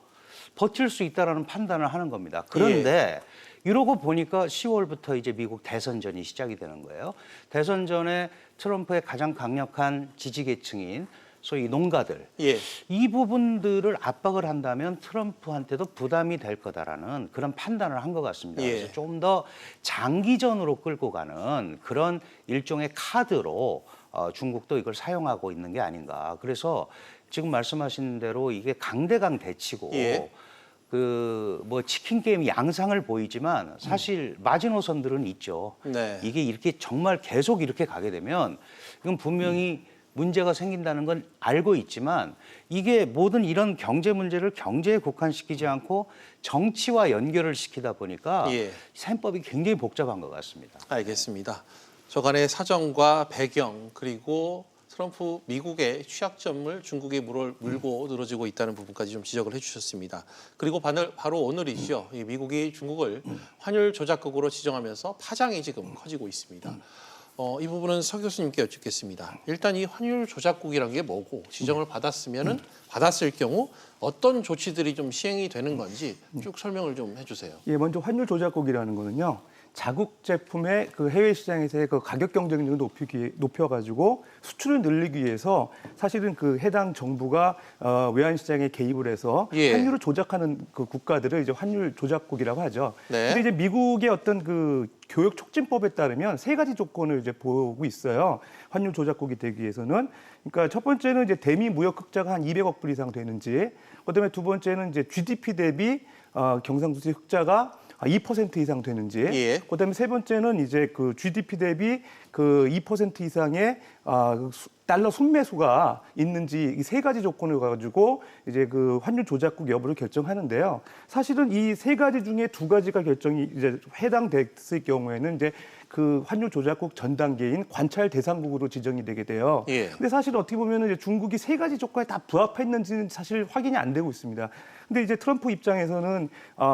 버틸 수 있다라는 판단을 하는 겁니다. 그런데 이러고 보니까 10월부터 이제 미국 대선전이 시작이 되는 거예요. 대선전에 트럼프의 가장 강력한 지지 계층인 소위 농가들 이 부분들을 압박을 한다면 트럼프한테도 부담이 될 거다라는 그런 판단을 한 것 같습니다. 그래서 좀 더 장기전으로 끌고 가는 그런 일종의 카드로 중국도 이걸 사용하고 있는 게 아닌가. 그래서 지금 말씀하신 대로 이게 강대강 대치고 그 뭐 치킨 게임 양상을 보이지만 사실 마지노선들은 있죠. 이게 이렇게 정말 계속 이렇게 가게 되면 이건 분명히 문제가 생긴다는 건 알고 있지만 이게 모든 이런 경제 문제를 경제에 국한시키지 않고 정치와 연결을 시키다 보니까 셈법이 굉장히 복잡한 것 같습니다. 알겠습니다. 저간의 사정과 배경 그리고 트럼프 미국의 취약점을 중국에 물고 늘어지고 있다는 부분까지 좀 지적을 해주셨습니다. 그리고 바로 오늘이죠. 이 미국이 중국을 환율 조작국으로 지정하면서 파장이 지금 커지고 있습니다. 이 부분은 서 교수님께 여쭙겠습니다. 일단 이 환율 조작국이라는 게 뭐고 지정을 받았을 경우 어떤 조치들이 좀 시행이 되는 건지 쭉 설명을 좀 해주세요. 먼저 환율 조작국이라는 거는요. 자국 제품의 그 해외 시장에서의 그 가격 경쟁력을 높여가지고 수출을 늘리기 위해서 사실은 그 해당 정부가 외환 시장에 개입을 해서 환율을 조작하는 그 국가들을 이제 환율 조작국이라고 하죠. 근데 이제 미국의 어떤 그 교역 촉진법에 따르면 세 가지 조건을 이제 보고 있어요. 환율 조작국이 되기 위해서는. 그러니까 첫 번째는 이제 대미 무역 흑자가 한 200억 불 이상 되는지, 그다음에 두 번째는 이제 GDP 대비 경상수지 흑자가 2% 이상 되는지, 그다음에 세 번째는 이제 그 GDP 대비 그 2% 이상의 달러 순매수가 있는지 이 세 가지 조건을 가지고 이제 그 환율 조작국 여부를 결정하는데요. 사실은 이 세 가지 중에 두 가지가 결정이 이제 해당됐을 경우에는 이제 그 환율 조작국 전 단계인 관찰 대상국으로 지정이 되게 돼요. 근데 사실 어떻게 보면은 이제 중국이 세 가지 조건에 다 부합했는지는 사실 확인이 안 되고 있습니다. 근데 이제 트럼프 입장에서는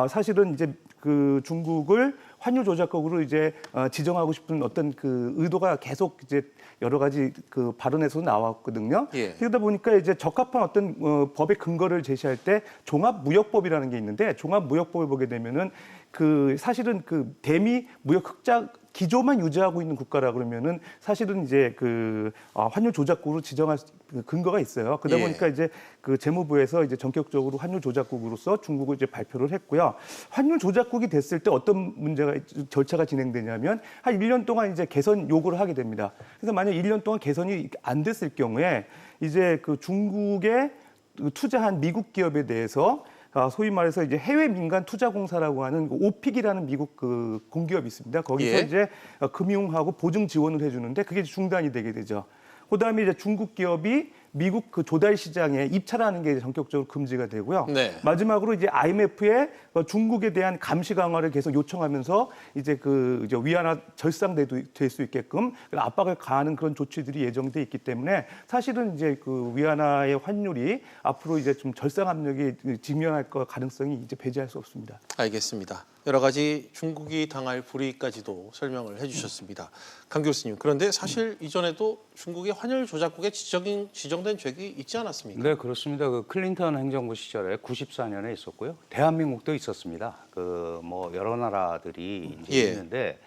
사실은 이제 그 중국을 환율 조작국으로 이제 지정하고 싶은 어떤 그 의도가 계속 이제 여러 가지 그 발언에서 나왔거든요. 예. 그러다 보니까 이제 적합한 어떤 법의 근거를 제시할 때 종합무역법이라는 게 있는데 종합무역법을 보게 되면은 그 사실은 그 대미 무역 흑자 기조만 유지하고 있는 국가라 그러면은 사실은 이제 그 환율 조작국으로 지정할 그 근거가 있어요. 그러다 예. 보니까 이제 그 재무부에서 이제 전격적으로 환율 조작국으로서 중국을 이제 발표를 했고요. 환율 조작국이 됐을 때 어떤 문제가 절차가 진행되냐면 한 1년 동안 이제 개선 요구를 하게 됩니다. 그래서 만약 1년 동안 개선이 안 됐을 경우에 이제 그 중국에 투자한 미국 기업에 대해서 소위 말해서 이제 해외 민간 투자공사라고 하는 오픽이라는 미국 그 공기업이 있습니다. 거기서 예. 이제 금융하고 보증 지원을 해주는데 그게 중단이 되게 되죠. 그다음에 이제 중국 기업이 미국 그 조달 시장에 입찰하는 게 전격적으로 금지가 되고요. 네. 마지막으로 이제 IMF에 중국에 대한 감시 강화를 계속 요청하면서 이제 그 이제 위안화 절상될 수 있게끔 압박을 가하는 그런 조치들이 예정돼 있기 때문에 사실은 이제 그 위안화의 환율이 앞으로 이제 좀 절상 압력이 직면할 가능성이 이제 배제할 수 없습니다. 알겠습니다. 여러 가지 중국이 당할 불이익까지도 설명을 해주셨습니다. 강 교수님, 그런데 사실 이전에도 중국의 환율 조작국에 지정된 적이 있지 않았습니까? 네, 그렇습니다. 그 클린턴 행정부 시절에 94년에 있었고요. 대한민국도 있었습니다. 그 뭐 여러 나라들이 이제 예. 있는데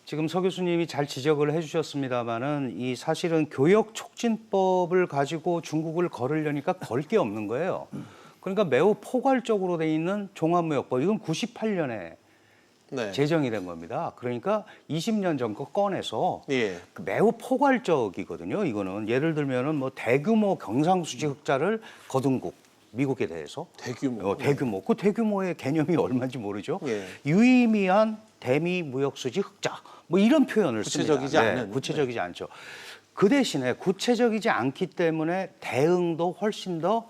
지금 서 교수님이 잘 지적을 해주셨습니다만은 이 사실은 교역 촉진법을 가지고 중국을 거르려니까 걸 게 없는 거예요. 그러니까 매우 포괄적으로 돼 있는 종합무역법, 이건 98년에 네. 제정이 된 겁니다. 그러니까 20년 전 거 꺼내서 예. 매우 포괄적이거든요. 이거는 예를 들면은 뭐 대규모 경상수지 흑자를 거둔 국, 미국에 대해서 대규모. 대규모. 그 대규모의 개념이 얼마인지 모르죠. 예. 유의미한 대미 무역수지 흑자, 뭐 이런 표현을 구체적이지 씁니다. 않은. 구체적이지 않죠. 그 대신에 구체적이지 않기 때문에 대응도 훨씬 더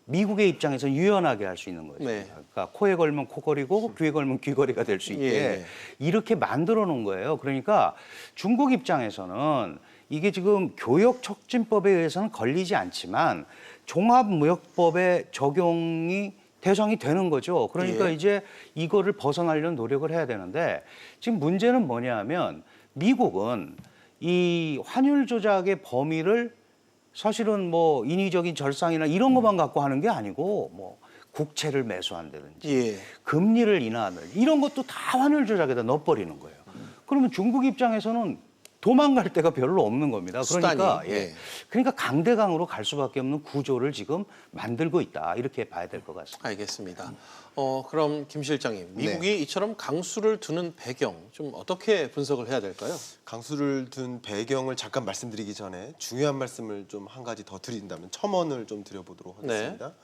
미국의 입장에서 유연하게 할 수 있는 거죠. 네. 그러니까 코에 걸면 코걸이고 귀에 걸면 귀걸이가 될 수 있게 예. 이렇게 만들어 놓은 거예요. 그러니까 중국 입장에서는 이게 지금 교역 촉진법에 의해서는 걸리지 않지만 종합무역법의 적용이 대상이 되는 거죠. 그러니까 예. 이제 이거를 벗어나려는 노력을 해야 되는데 지금 문제는 뭐냐 하면 미국은 이 환율 조작의 범위를 사실은 뭐 인위적인 절상이나 이런 것만 갖고 하는 게 아니고 뭐 국채를 매수한다든지 예. 금리를 인하하는 이런 것도 다 환율 조작에다 넣어버리는 거예요. 그러면 중국 입장에서는 도망갈 데가 별로 없는 겁니다. 그러니까 수단이, 예. 그러니까 강대강으로 갈 수밖에 없는 구조를 지금 만들고 있다 이렇게 봐야 될 것 같습니다. 알겠습니다. 그럼 김 실장님, 미국이 네. 이처럼 강수를 두는 배경 좀 어떻게 분석을 해야 될까요? 강수를 둔 배경을 잠깐 말씀드리기 전에 중요한 말씀을 좀 한 가지 더 드린다면 첨언을 좀 드려보도록 하겠습니다.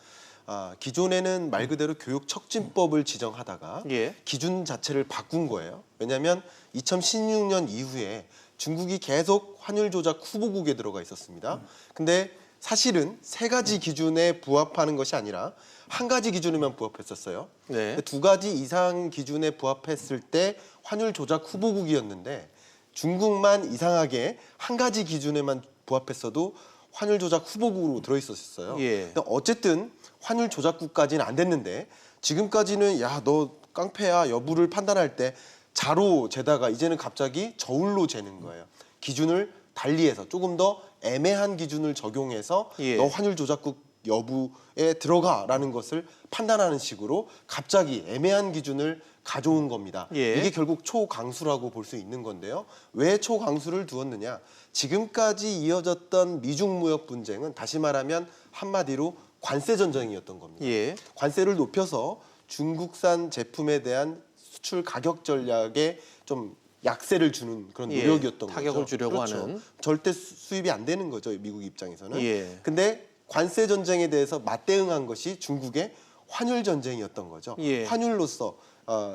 기존에는 말 그대로 교육 촉진법을 지정하다가 예. 기준 자체를 바꾼 거예요. 왜냐하면 2016년 이후에 중국이 계속 환율 조작 후보국에 들어가 있었습니다. 근데 사실은 세 가지 기준에 부합하는 것이 아니라 한 가지 기준에만 부합했었어요. 네. 두 가지 이상 기준에 부합했을 때 환율 조작 후보국이었는데 중국만 이상하게 한 가지 기준에만 부합했어도 환율 조작 후보국으로 들어있었어요. 예. 근데 어쨌든 환율 조작국까지는 안 됐는데 지금까지는 야, 너 깡패야 여부를 판단할 때 자로 재다가 이제는 갑자기 저울로 재는 거예요. 기준을 달리해서 조금 더 애매한 기준을 적용해서 예. 너 환율 조작국 여부에 들어가라는 것을 판단하는 식으로 갑자기 애매한 기준을 가져온 겁니다. 예. 이게 결국 초강수라고 볼 수 있는 건데요. 왜 초강수를 두었느냐? 지금까지 이어졌던 미중 무역 분쟁은 다시 말하면 한마디로 관세 전쟁이었던 겁니다. 예. 관세를 높여서 중국산 제품에 대한 수출 가격 전략에 좀 약세를 주는 그런 예, 노력이었던 거죠. 타격을 주려고 그렇죠. 하는. 절대 수입이 안 되는 거죠, 미국 입장에서는. 예. 근데 관세 전쟁에 대해서 맞대응한 것이 중국의 환율 전쟁이었던 거죠. 예. 환율로서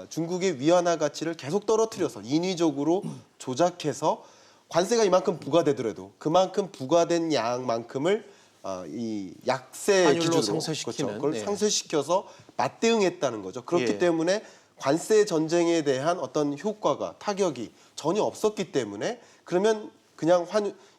중국의 위안화 가치를 계속 떨어뜨려서 인위적으로 조작해서 관세가 이만큼 부과되더라도 그만큼 부과된 양만큼을 이 약세 환율로 기준으로 상쇄시키는, 그렇죠. 그걸 네. 상쇄시켜서 맞대응했다는 거죠. 그렇기 예. 때문에 관세 전쟁에 대한 어떤 효과가 타격이 전혀 없었기 때문에 그러면 그냥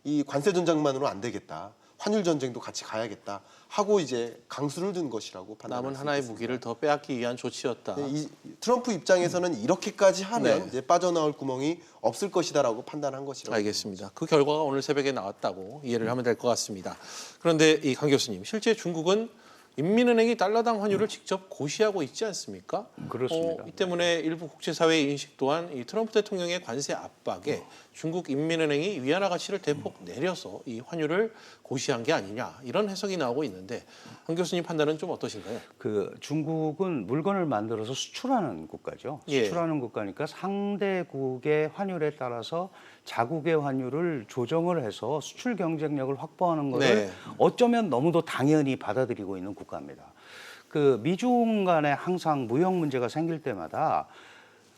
이 관세 전쟁만으로 안 되겠다. 환율 전쟁도 같이 가야겠다 하고 이제 강수를 둔 것이라고 판단합니다. 남은 하나의 무기를 더 빼앗기 위한 조치였다. 네, 트럼프 입장에서는 이렇게까지 하면 네. 이제 빠져나올 구멍이 없을 것이다라고 판단한 것이라고. 알겠습니다. 그 결과가 오늘 새벽에 나왔다고 이해를 하면 될 것 같습니다. 그런데 이 강 교수님, 실제 중국은 인민은행이 달러당 환율을 직접 고시하고 있지 않습니까? 그렇습니다. 이 때문에 일부 국제사회의 인식 또한 이 트럼프 대통령의 관세 압박에 중국 인민은행이 위안화 가치를 대폭 내려서 이 환율을 고시한 게 아니냐 이런 해석이 나오고 있는데 강 교수님 판단은 좀 어떠신가요? 그 중국은 물건을 만들어서 수출하는 국가죠. 예. 수출하는 국가니까 상대국의 환율에 따라서 자국의 환율을 조정을 해서 수출 경쟁력을 확보하는 것을 네. 어쩌면 너무도 당연히 받아들이고 있는 국가입니다. 그 미중 간에 항상 무역 문제가 생길 때마다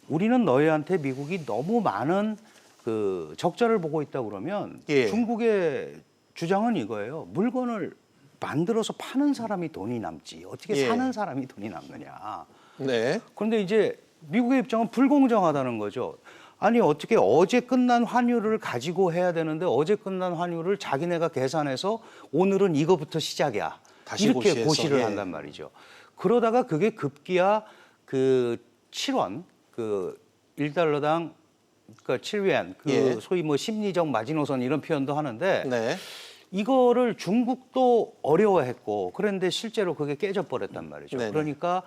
우리는 너희한테 미국이 너무 많은 그 적자를 보고 있다 그러면 예. 중국의 주장은 이거예요. 물건을 만들어서 파는 사람이 돈이 남지 어떻게 예. 사는 사람이 돈이 남느냐. 네. 그런데 이제 미국의 입장은 불공정하다는 거죠. 아니 어떻게 어제 끝난 환율을 가지고 해야 되는데 어제 끝난 환율을 자기네가 계산해서 오늘은 이거부터 시작이야. 다시 이렇게 고시해서, 고시를 예. 한단 말이죠. 그러다가 그게 급기야 그 7원 그 1달러당 그러니까 7위안 그 예. 소위 뭐 심리적 마지노선 이런 표현도 하는데 네. 이거를 중국도 어려워했고 그런데 실제로 그게 깨져버렸단 말이죠. 네네. 그러니까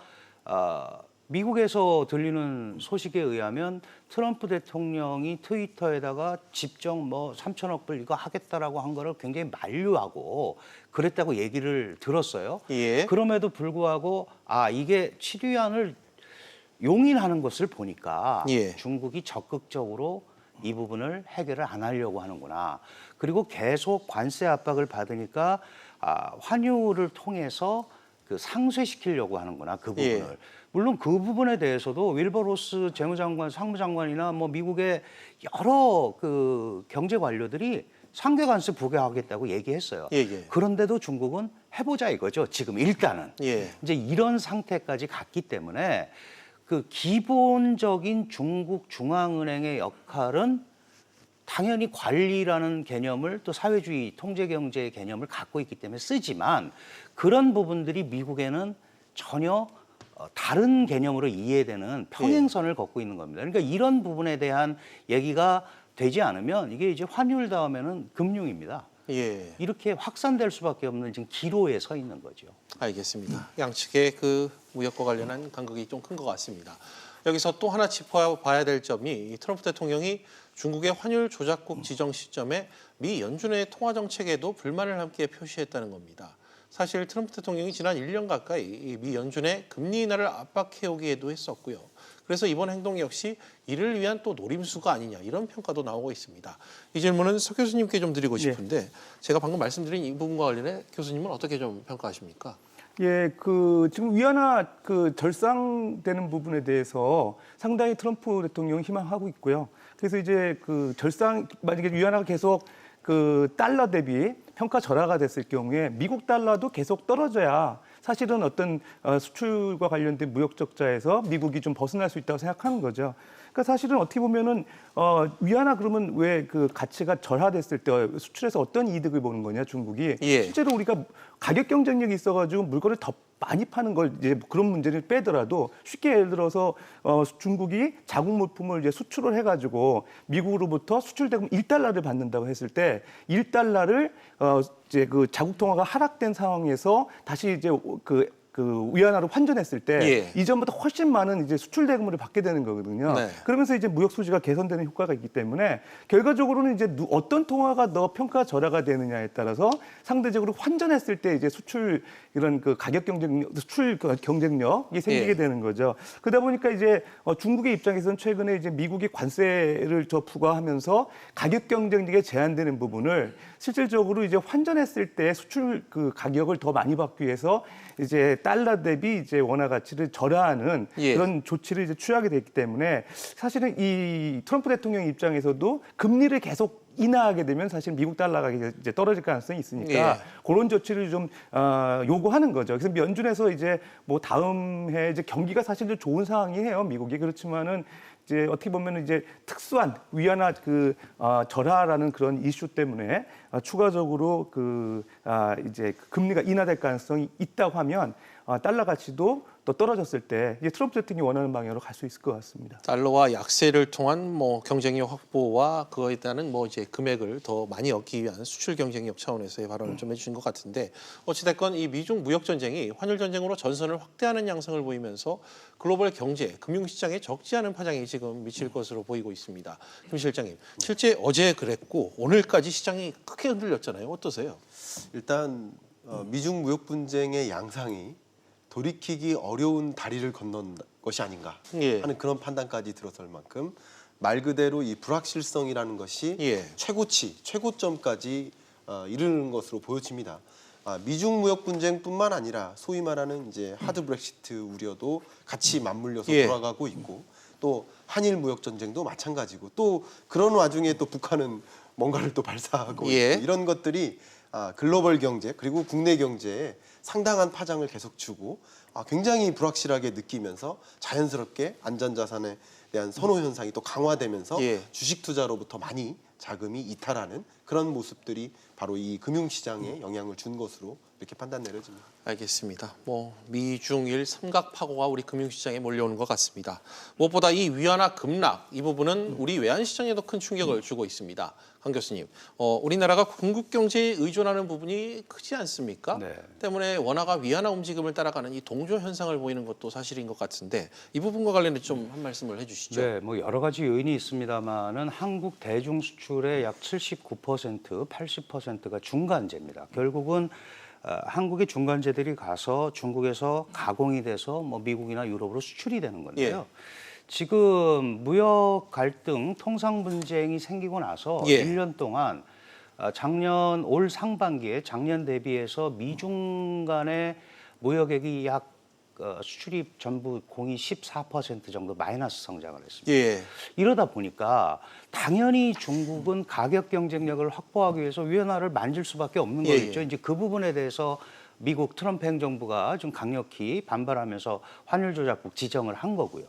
미국에서 들리는 소식에 의하면 트럼프 대통령이 트위터에다가 집정 뭐 3천억 불 이거 하겠다라고 한 거를 굉장히 만류하고 그랬다고 얘기를 들었어요. 예. 그럼에도 불구하고 이게 7위안을 용인하는 것을 보니까 예. 중국이 적극적으로 이 부분을 해결을 안 하려고 하는구나. 그리고 계속 관세 압박을 받으니까 환율을 통해서 그 상쇄시키려고 하는구나. 그 부분을. 예. 물론 그 부분에 대해서도 윌버 로스 재무장관, 상무장관이나 뭐 미국의 여러 그 경제 관료들이 상계 관세 부과하겠다고 얘기했어요. 예. 그런데도 중국은 해보자 이거죠. 지금 일단은. 예. 이제 이런 상태까지 갔기 때문에 그 기본적인 중국 중앙은행의 역할은 당연히 관리라는 개념을 또 사회주의 통제경제의 개념을 갖고 있기 때문에 쓰지만 그런 부분들이 미국에는 전혀 다른 개념으로 이해되는 평행선을 걷고 있는 겁니다. 그러니까 이런 부분에 대한 얘기가 되지 않으면 이게 이제 환율 다음에는 금융입니다. 예. 이렇게 확산될 수밖에 없는 지금 기로에 서 있는 거죠. 알겠습니다. 양측의 그 무역과 관련한 간극이 좀 큰 것 같습니다. 여기서 또 하나 짚어봐야 될 점이 이 트럼프 대통령이 중국의 환율 조작국 지정 시점에 미 연준의 통화 정책에도 불만을 함께 표시했다는 겁니다. 사실 트럼프 대통령이 지난 1년 가까이 이 미 연준의 금리 인하를 압박해오기도 했었고요. 그래서 이번 행동 역시 이를 위한 또 노림수가 아니냐 이런 평가도 나오고 있습니다. 이 질문은 서 교수님께 좀 드리고 싶은데 제가 방금 말씀드린 이 부분과 관련해 교수님은 어떻게 좀 평가하십니까? 예, 지금 위안화 절상되는 부분에 대해서 상당히 트럼프 대통령이 희망하고 있고요. 그래서 이제 만약에 위안화가 계속 달러 대비 평가 절하가 됐을 경우에 미국 달러도 계속 떨어져야 사실은 어떤 수출과 관련된 무역 적자에서 미국이 좀 벗어날 수 있다고 생각하는 거죠. 그러니까 사실은 어떻게 보면은 위안화 그러면 왜 그 가치가 절하됐을 때 수출에서 어떤 이득을 보는 거냐 중국이 예. 실제로 우리가 가격 경쟁력이 있어가지고 물건을 더 많이 파는 걸 이제 그런 문제를 빼더라도 쉽게 예를 들어서 중국이 자국 물품을 이제 수출을 해가지고 미국으로부터 수출 대금 1달러를 받는다고 했을 때 1달러를 이제 그 자국 통화가 하락된 상황에서 다시 이제 그 위안화로 환전했을 때 이전보다 훨씬 많은 이제 수출 대금을 받게 되는 거거든요. 네. 그러면서 이제 무역 수지가 개선되는 효과가 있기 때문에 결과적으로는 이제 어떤 통화가 더 평가 절하가 되느냐에 따라서 상대적으로 환전했을 때 이제 수출 이런 그 가격 경쟁력, 수출 경쟁력이 생기게 되는 거죠. 그러다 보니까 이제 중국의 입장에서는 최근에 이제 미국이 관세를 더 부과하면서 가격 경쟁력에 제한되는 부분을 실질적으로 이제 환전했을 때 수출 그 가격을 더 많이 받기 위해서 이제 달러 대비 이제 원화 가치를 절하하는 그런 조치를 이제 취하게 됐기 때문에 사실은 이 트럼프 대통령 입장에서도 금리를 계속 인하하게 되면 사실 미국 달러가 이제 떨어질 가능성이 있으니까 그런 조치를 좀 요구하는 거죠. 그래서 연준에서 이제 뭐 다음 해 이제 경기가 사실 좋은 상황이에요. 미국이 그렇지만은 이제 어떻게 보면 이제 특수한 위안화 절하라는 그런 이슈 때문에 추가적으로 이제 금리가 인하될 가능성이 있다고 하면 달러 가치도 또 떨어졌을 때 이제 트럼프 대통령이 원하는 방향으로 갈 수 있을 것 같습니다. 달러와 약세를 통한 경쟁력 확보와 그거에 따른 이제 금액을 더 많이 얻기 위한 수출 경쟁력 차원에서의 발언을 좀 해주신 것 같은데 어찌됐건 이 미중 무역 전쟁이 환율 전쟁으로 전선을 확대하는 양상을 보이면서 글로벌 경제, 금융 시장에 적지 않은 파장이 지금 미칠 것으로 보이고 있습니다. 김 실장님, 실제 어제 그랬고 오늘까지 시장이 크게 흔들렸잖아요. 어떠세요? 일단 미중 무역 분쟁의 양상이 돌이키기 어려운 다리를 건넌 것이 아닌가 하는 그런 판단까지 들어설 만큼 말 그대로 이 불확실성이라는 것이 최고치, 최고점까지 이르는 것으로 보여집니다. 미중 무역 분쟁뿐만 아니라 소위 말하는 이제 하드 브렉시트 우려도 같이 맞물려서 돌아가고 있고 또 한일 무역 전쟁도 마찬가지고 또 그런 와중에 또 북한은 뭔가를 또 발사하고 있고 이런 것들이 글로벌 경제 그리고 국내 경제에 상당한 파장을 계속 주고 굉장히 불확실하게 느끼면서 자연스럽게 안전자산에 대한 선호 현상이 또 강화되면서 주식 투자로부터 많이 자금이 이탈하는 그런 모습들이 바로 이 금융시장에 영향을 준 것으로 이렇게 판단 내려집니다. 알겠습니다. 미중일 삼각파고가 우리 금융시장에 몰려오는 것 같습니다. 무엇보다 이 위안화 급락 이 부분은 우리 외환시장에도 큰 충격을 주고 있습니다. 강 교수님, 우리나라가 궁극 경제에 의존하는 부분이 크지 않습니까? 때문에 원화가 위안화 움직임을 따라가는 이 동조 현상을 보이는 것도 사실인 것 같은데 이 부분과 관련해 좀 한 말씀을 해주시죠. 네, 여러 가지 요인이 있습니다만은 한국 대중 수출의 약 79%, 80%가 중간재입니다. 결국은 한국의 중간재들이 가서 중국에서 가공이 돼서 미국이나 유럽으로 수출이 되는 건데요. 지금 무역 갈등, 통상 분쟁이 생기고 나서 1년 동안 올 상반기에 작년 대비해서 미중 간의 무역액이 약 수출입 전부 공이 14% 정도 마이너스 성장을 했습니다. 이러다 보니까 당연히 중국은 가격 경쟁력을 확보하기 위해서 위안화를 만질 수밖에 없는 거겠죠. 이제 그 부분에 대해서 미국 트럼프 행정부가 좀 강력히 반발하면서 환율 조작국 지정을 한 거고요.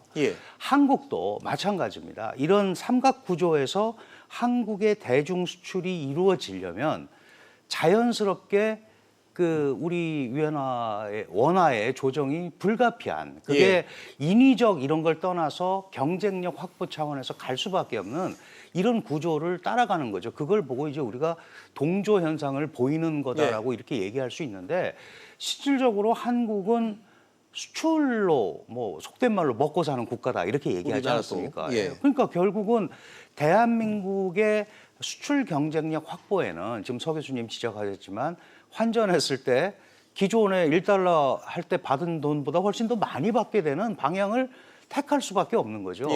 한국도 마찬가지입니다. 이런 삼각 구조에서 한국의 대중 수출이 이루어지려면 자연스럽게 우리 원화의 조정이 불가피한 그게 인위적 이런 걸 떠나서 경쟁력 확보 차원에서 갈 수밖에 없는 이런 구조를 따라가는 거죠. 그걸 보고 이제 우리가 동조 현상을 보이는 거다라고 이렇게 얘기할 수 있는데 실질적으로 한국은 수출로 속된 말로 먹고 사는 국가다 이렇게 얘기하지 않았습니까? 그러니까 결국은 대한민국의 수출 경쟁력 확보에는 지금 서 교수님 지적하셨지만 환전했을 때 기존에 1달러 할 때 받은 돈보다 훨씬 더 많이 받게 되는 방향을 택할 수밖에 없는 거죠.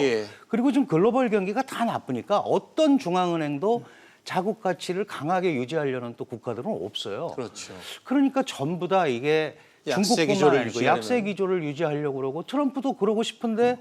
그리고 지금 글로벌 경기가 다 나쁘니까 어떤 중앙은행도 자국 가치를 강하게 유지하려는 또 국가들은 없어요. 그러니까 전부 다 이게 중국뿐만 아니고 약세 기조를 유지하려고 그러고 트럼프도 그러고 싶은데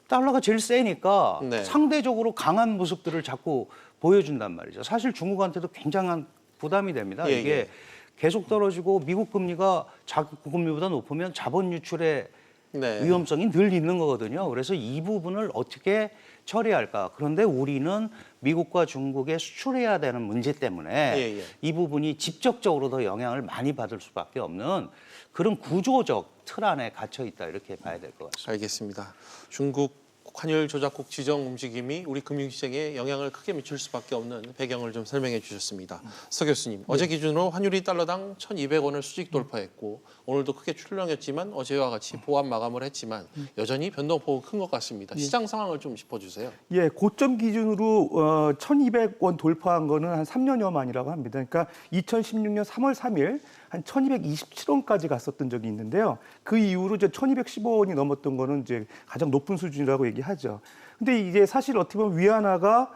달러가 제일 세니까 상대적으로 강한 모습들을 자꾸 보여준단 말이죠. 사실 중국한테도 굉장한 부담이 됩니다. 이게 계속 떨어지고 미국 금리가 자국 금리보다 높으면 자본 유출의 위험성이 늘 있는 거거든요. 그래서 이 부분을 어떻게 처리할까? 그런데 우리는 미국과 중국에 수출해야 되는 문제 때문에 이 부분이 직접적으로 더 영향을 많이 받을 수밖에 없는 그런 구조적 틀 안에 갇혀 있다 이렇게 봐야 될 것 같습니다. 알겠습니다. 중국 환율 조작국 지정 움직임이 우리 금융시장에 영향을 크게 미칠 수밖에 없는 배경을 좀 설명해 주셨습니다. 서 교수님, 어제 기준으로 환율이 달러당 1,200원을 수직 돌파했고 오늘도 크게 출렁였지만 어제와 같이 보합 마감을 했지만 여전히 변동폭은 큰 것 같습니다. 시장 상황을 좀 짚어주세요. 고점 기준으로 1,200원 돌파한 거는 한 3년여 만이라고 합니다. 그러니까 2016년 3월 3일 한 1,227원까지 갔었던 적이 있는데요. 그 이후로 이제 1,215원이 넘었던 거는 이제 가장 높은 수준이라고 얘기하죠. 근데 이제 사실 어떻게 보면 위안화가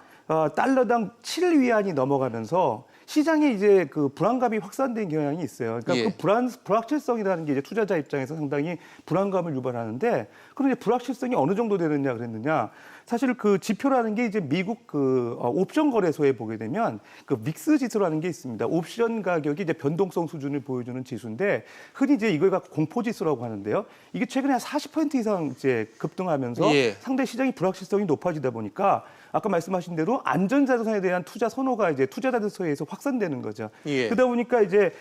달러당 7위안이 넘어가면서 시장에 이제 그 불안감이 확산된 경향이 있어요. 그러니까 예. 그 불확실성이라는 게 이제 투자자 입장에서 상당히 불안감을 유발하는데, 그런 이제 불확실성이 어느 정도 되느냐 그랬느냐. 사실 그 지표라는 게 이제 미국 그 옵션 거래소에 보게 되면 그 믹스 지수라는 게 있습니다. 옵션 가격이 이제 변동성 수준을 보여주는 지수인데, 흔히 이제 이걸 갖고 공포 지수라고 하는데요. 이게 최근에 한 40% 이상 이제 급등하면서 예. 상당히 시장의 불확실성이 높아지다 보니까 아까 말씀하신 대로 안전자산에 대한 투자 선호가 이제 투자자들 사이에서 확산되는 거죠. 예. 그러다 보니까 이제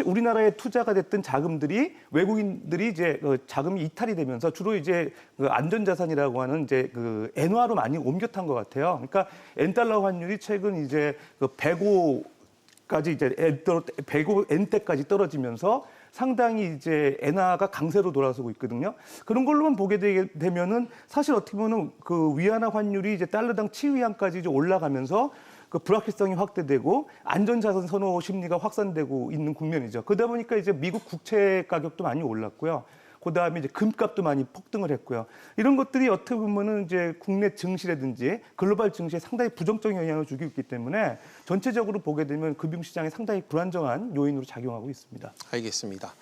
우리나라에 투자가 됐던 자금들이 외국인들이 이제 자금이 이탈이 되면서 주로 이제 그 안전자산이라고 하는 이제 그 엔화로 많이 옮겨탄 것 같아요. 그러니까 엔달러 환율이 최근 이제 그 105까지 이제 105 엔대까지 떨어지면서 상당히 이제 엔화가 강세로 돌아서고 있거든요. 그런 걸로만 보게 되면은 사실 어떻게 보면 그 위안화 환율이 이제 달러당 7위안까지 이제 올라가면서 그 불확실성이 확대되고 안전자산 선호 심리가 확산되고 있는 국면이죠. 그러다 보니까 이제 미국 국채 가격도 많이 올랐고요. 그다음에 이제 금값도 많이 폭등을 했고요. 이런 것들이 어떻게 보면은 이제 국내 증시라든지 글로벌 증시에 상당히 부정적인 영향을 주고 있기 때문에 전체적으로 보게 되면 금융시장에 상당히 불안정한 요인으로 작용하고 있습니다. 알겠습니다.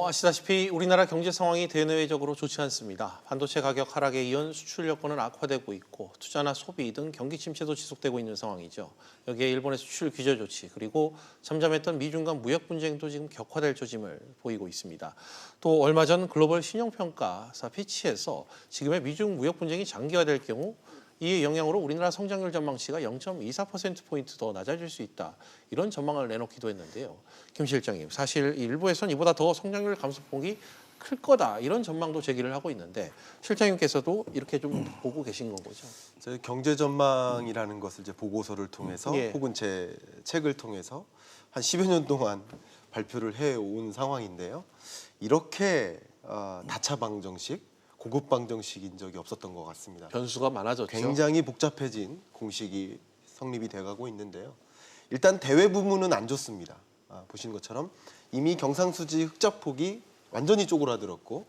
아시다시피 우리나라 경제 상황이 대내외적으로 좋지 않습니다. 반도체 가격 하락에 이은 수출 여건은 악화되고 있고 투자나 소비 등 경기 침체도 지속되고 있는 상황이죠. 여기에 일본의 수출 규제 조치 그리고 잠잠했던 미중 간 무역 분쟁도 지금 격화될 조짐을 보이고 있습니다. 또 얼마 전 글로벌 신용평가사 피치에서 지금의 미중 무역 분쟁이 장기화될 경우 이의 영향으로 우리나라 성장률 전망치가 0.24%포인트 더 낮아질 수 있다. 이런 전망을 내놓기도 했는데요. 김 실장님, 사실 일부에서는 이보다 더 성장률 감소폭이 클 거다. 이런 전망도 제기를 하고 있는데 실장님께서도 이렇게 좀 보고 계신 건 거죠? 저희 경제 전망이라는 것을 이제 보고서를 통해서 예. 혹은 제 책을 통해서 한 10여 년 동안 발표를 해온 상황인데요. 이렇게 다차방정식, 고급방정식인 적이 없었던 것 같습니다. 변수가 많아졌죠. 굉장히 복잡해진 공식이 성립이 돼가고 있는데요. 일단 대외 부문은 안 좋습니다. 보시는 것처럼 이미 경상수지 흑자폭이 완전히 쪼그라들었고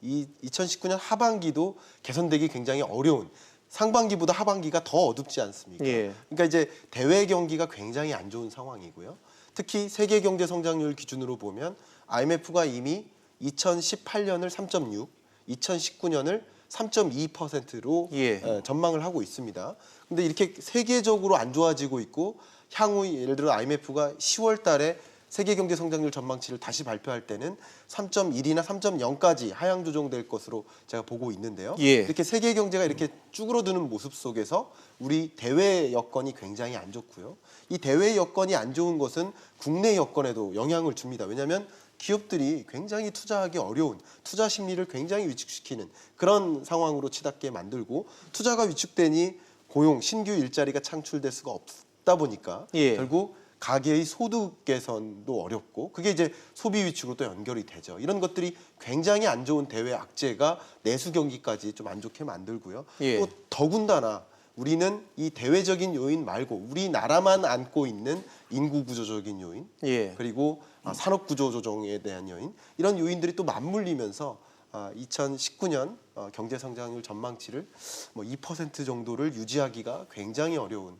이 2019년 하반기도 개선되기 굉장히 어려운, 상반기보다 하반기가 더 어둡지 않습니까? 예. 그러니까 이제 대외 경기가 굉장히 안 좋은 상황이고요. 특히 세계 경제 성장률 기준으로 보면 IMF가 이미 2018년을 3.6, 2019년을 3.2%로 예. 전망을 하고 있습니다. 근데 이렇게 세계적으로 안 좋아지고 있고 향후 예를 들어 IMF가 10월 달에 세계 경제 성장률 전망치를 다시 발표할 때는 3.1이나 3.0까지 하향 조정될 것으로 제가 보고 있는데요. 예. 이렇게 세계 경제가 이렇게 쭈그러드는 모습 속에서 우리 대외 여건이 굉장히 안 좋고요. 이 대외 여건이 안 좋은 것은 국내 여건에도 영향을 줍니다. 왜냐하면 기업들이 굉장히 투자하기 어려운, 투자 심리를 굉장히 위축시키는 그런 상황으로 치닫게 만들고, 투자가 위축되니 고용, 신규 일자리가 창출될 수가 없다 보니까 예. 결국 가계의 소득 개선도 어렵고, 그게 이제 소비 위축으로 또 연결이 되죠. 이런 것들이 굉장히 안 좋은 대외 악재가 내수 경기까지 좀 안 좋게 만들고요. 예. 또 더군다나 우리는 이 대외적인 요인 말고 우리나라만 안고 있는 인구 구조적인 요인, 예. 그리고 산업 구조 조정에 대한 요인, 이런 요인들이 또 맞물리면서 2019년 경제 성장률 전망치를 2% 정도를 유지하기가 굉장히 어려운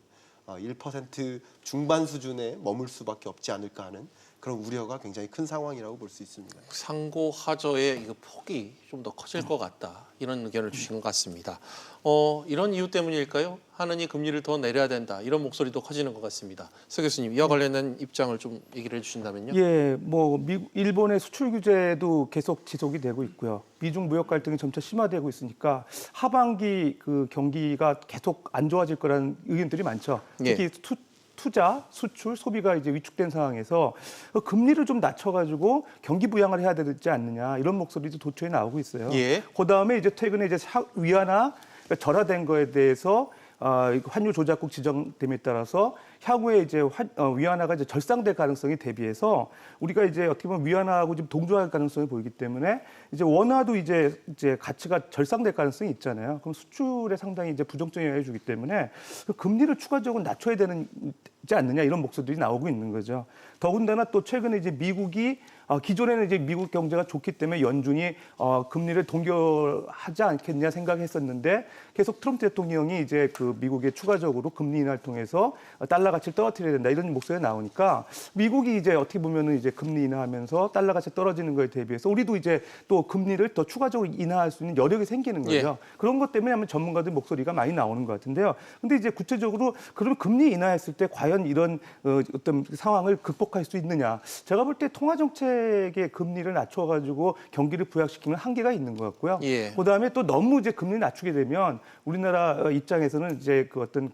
1% 중반 수준에 머물 수밖에 없지 않을까 하는 그런 우려가 굉장히 큰 상황이라고 볼 수 있습니다. 상고하저의 이거 폭이 좀 더 커질 것 같다. 이런 의견을 주신 것 같습니다. 이런 이유 때문일까요? 하느니 금리를 더 내려야 된다. 이런 목소리도 커지는 것 같습니다. 서 교수님, 이와 관련된 입장을 좀 얘기를 해주신다면요. 예, 일본의 수출 규제도 계속 지속이 되고 있고요. 미중 무역 갈등이 점차 심화되고 있으니까 하반기 그 경기가 계속 안 좋아질 거라는 의견들이 많죠. 특히 예. 투자, 수출, 소비가 이제 위축된 상황에서 금리를 좀 낮춰가지고 경기 부양을 해야 되지 않느냐, 이런 목소리도 도처에 나오고 있어요. 예. 그 다음에 이제 최근에 이제 위안화 절하된 거에 대해서 환율 조작국 지정됨에 따라서 향후에 이제 위안화가 이제 절상될 가능성이 대비해서 우리가 이제 어떻게 보면 위안화하고 좀 동조할 가능성이 보이기 때문에 이제 원화도 이제 가치가 절상될 가능성이 있잖아요. 그럼 수출에 상당히 이제 부정적인 영향을 주기 때문에 그 금리를 추가적으로 낮춰야 되지 않느냐, 이런 목소리들이 나오고 있는 거죠. 더군다나 또 최근에 이제 미국이 기존에는 이제 미국 경제가 좋기 때문에 연준이 금리를 동결하지 않겠냐 생각했었는데 계속 트럼프 대통령이 이제 그 미국에 추가적으로 금리 인하를 통해서 달러 가치를 떨어뜨려야 된다 이런 목소리가 나오니까 미국이 이제 어떻게 보면은 이제 금리 인하하면서 달러 가치 떨어지는 거에 대비해서 우리도 이제 또 금리를 더 추가적으로 인하할 수 있는 여력이 생기는 거죠. 그런 것 때문에 아마 전문가들 목소리가 많이 나오는 것 같은데요. 근데 이제 구체적으로 그러면 금리 인하했을 때 과연 이런 어떤 상황을 극복할 수 있느냐? 제가 볼 때 통화 정책의 금리를 낮춰가지고 경기를 부양시키는 한계가 있는 것 같고요. 그다음에 또 너무 이제 금리 낮추게 되면 우리나라 입장에서는 이제 그 어떤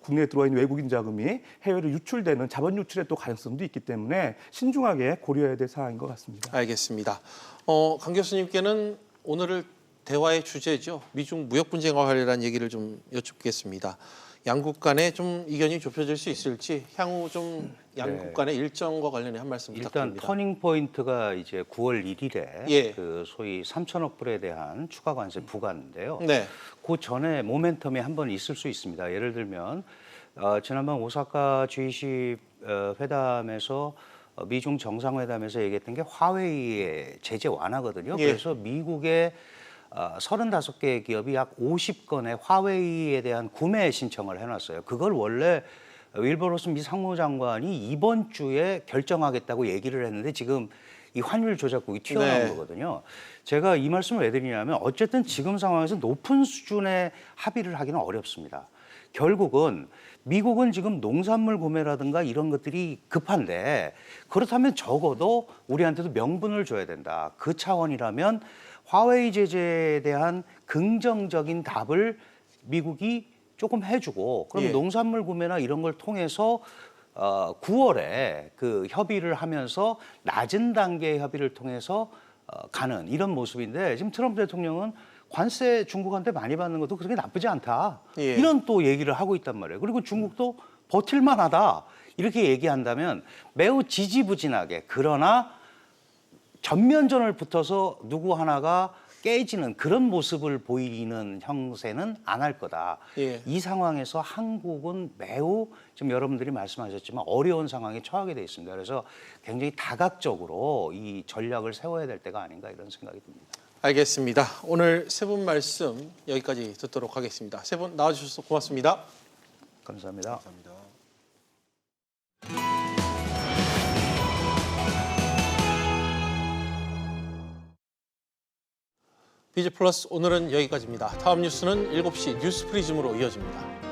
국내에 들어와 있는 외국인 자금이 해외로 유출되는 자본 유출의 또 가능성도 있기 때문에 신중하게 고려해야 될 사항인 것 같습니다. 알겠습니다. 강 교수님께는 오늘 대화의 주제죠. 미중 무역 분쟁과 관련한 얘기를 좀 여쭙겠습니다. 양국 간에 좀 이견이 좁혀질 수 있을지 향후 좀 양국 간의 일정과 관련해 한 말씀 부탁드립니다. 일단 터닝 포인트가 이제 9월 1일에 그 소위 3천억 불에 대한 추가 관세 부과인데요. 그 전에 모멘텀이 한번 있을 수 있습니다. 예를 들면 지난번 오사카 G20 회담에서 미중 정상회담에서 얘기했던 게 화웨이의 제재 완화거든요. 그래서 미국의 35개 기업이 약 50건의 화웨이에 대한 구매 신청을 해놨어요. 그걸 원래 윌버 로스 미 상무장관이 이번 주에 결정하겠다고 얘기를 했는데 지금 이 환율 조작국이 튀어나온 거거든요. 제가 이 말씀을 왜 드리냐면 어쨌든 지금 상황에서 높은 수준의 합의를 하기는 어렵습니다. 결국은 미국은 지금 농산물 구매라든가 이런 것들이 급한데 그렇다면 적어도 우리한테도 명분을 줘야 된다. 그 차원이라면 화웨이 제재에 대한 긍정적인 답을 미국이 조금 해주고 그럼 농산물 구매나 이런 걸 통해서 9월에 그 협의를 하면서 낮은 단계의 협의를 통해서 가는 이런 모습인데 지금 트럼프 대통령은 관세 중국한테 많이 받는 것도 그렇게 나쁘지 않다. 이런 또 얘기를 하고 있단 말이에요. 그리고 중국도 버틸만하다. 이렇게 얘기한다면 매우 지지부진하게 그러나 전면전을 붙어서 누구 하나가 깨지는 그런 모습을 보이는 형세는 안 할 거다. 이 상황에서 한국은 매우 지금 여러분들이 말씀하셨지만 어려운 상황에 처하게 돼 있습니다. 그래서 굉장히 다각적으로 이 전략을 세워야 될 때가 아닌가 이런 생각이 듭니다. 알겠습니다. 오늘 세 분 말씀 여기까지 듣도록 하겠습니다. 세 분 나와주셔서 고맙습니다. 감사합니다. 비즈 플러스 오늘은 여기까지입니다. 다음 뉴스는 7시 뉴스 프리즘으로 이어집니다.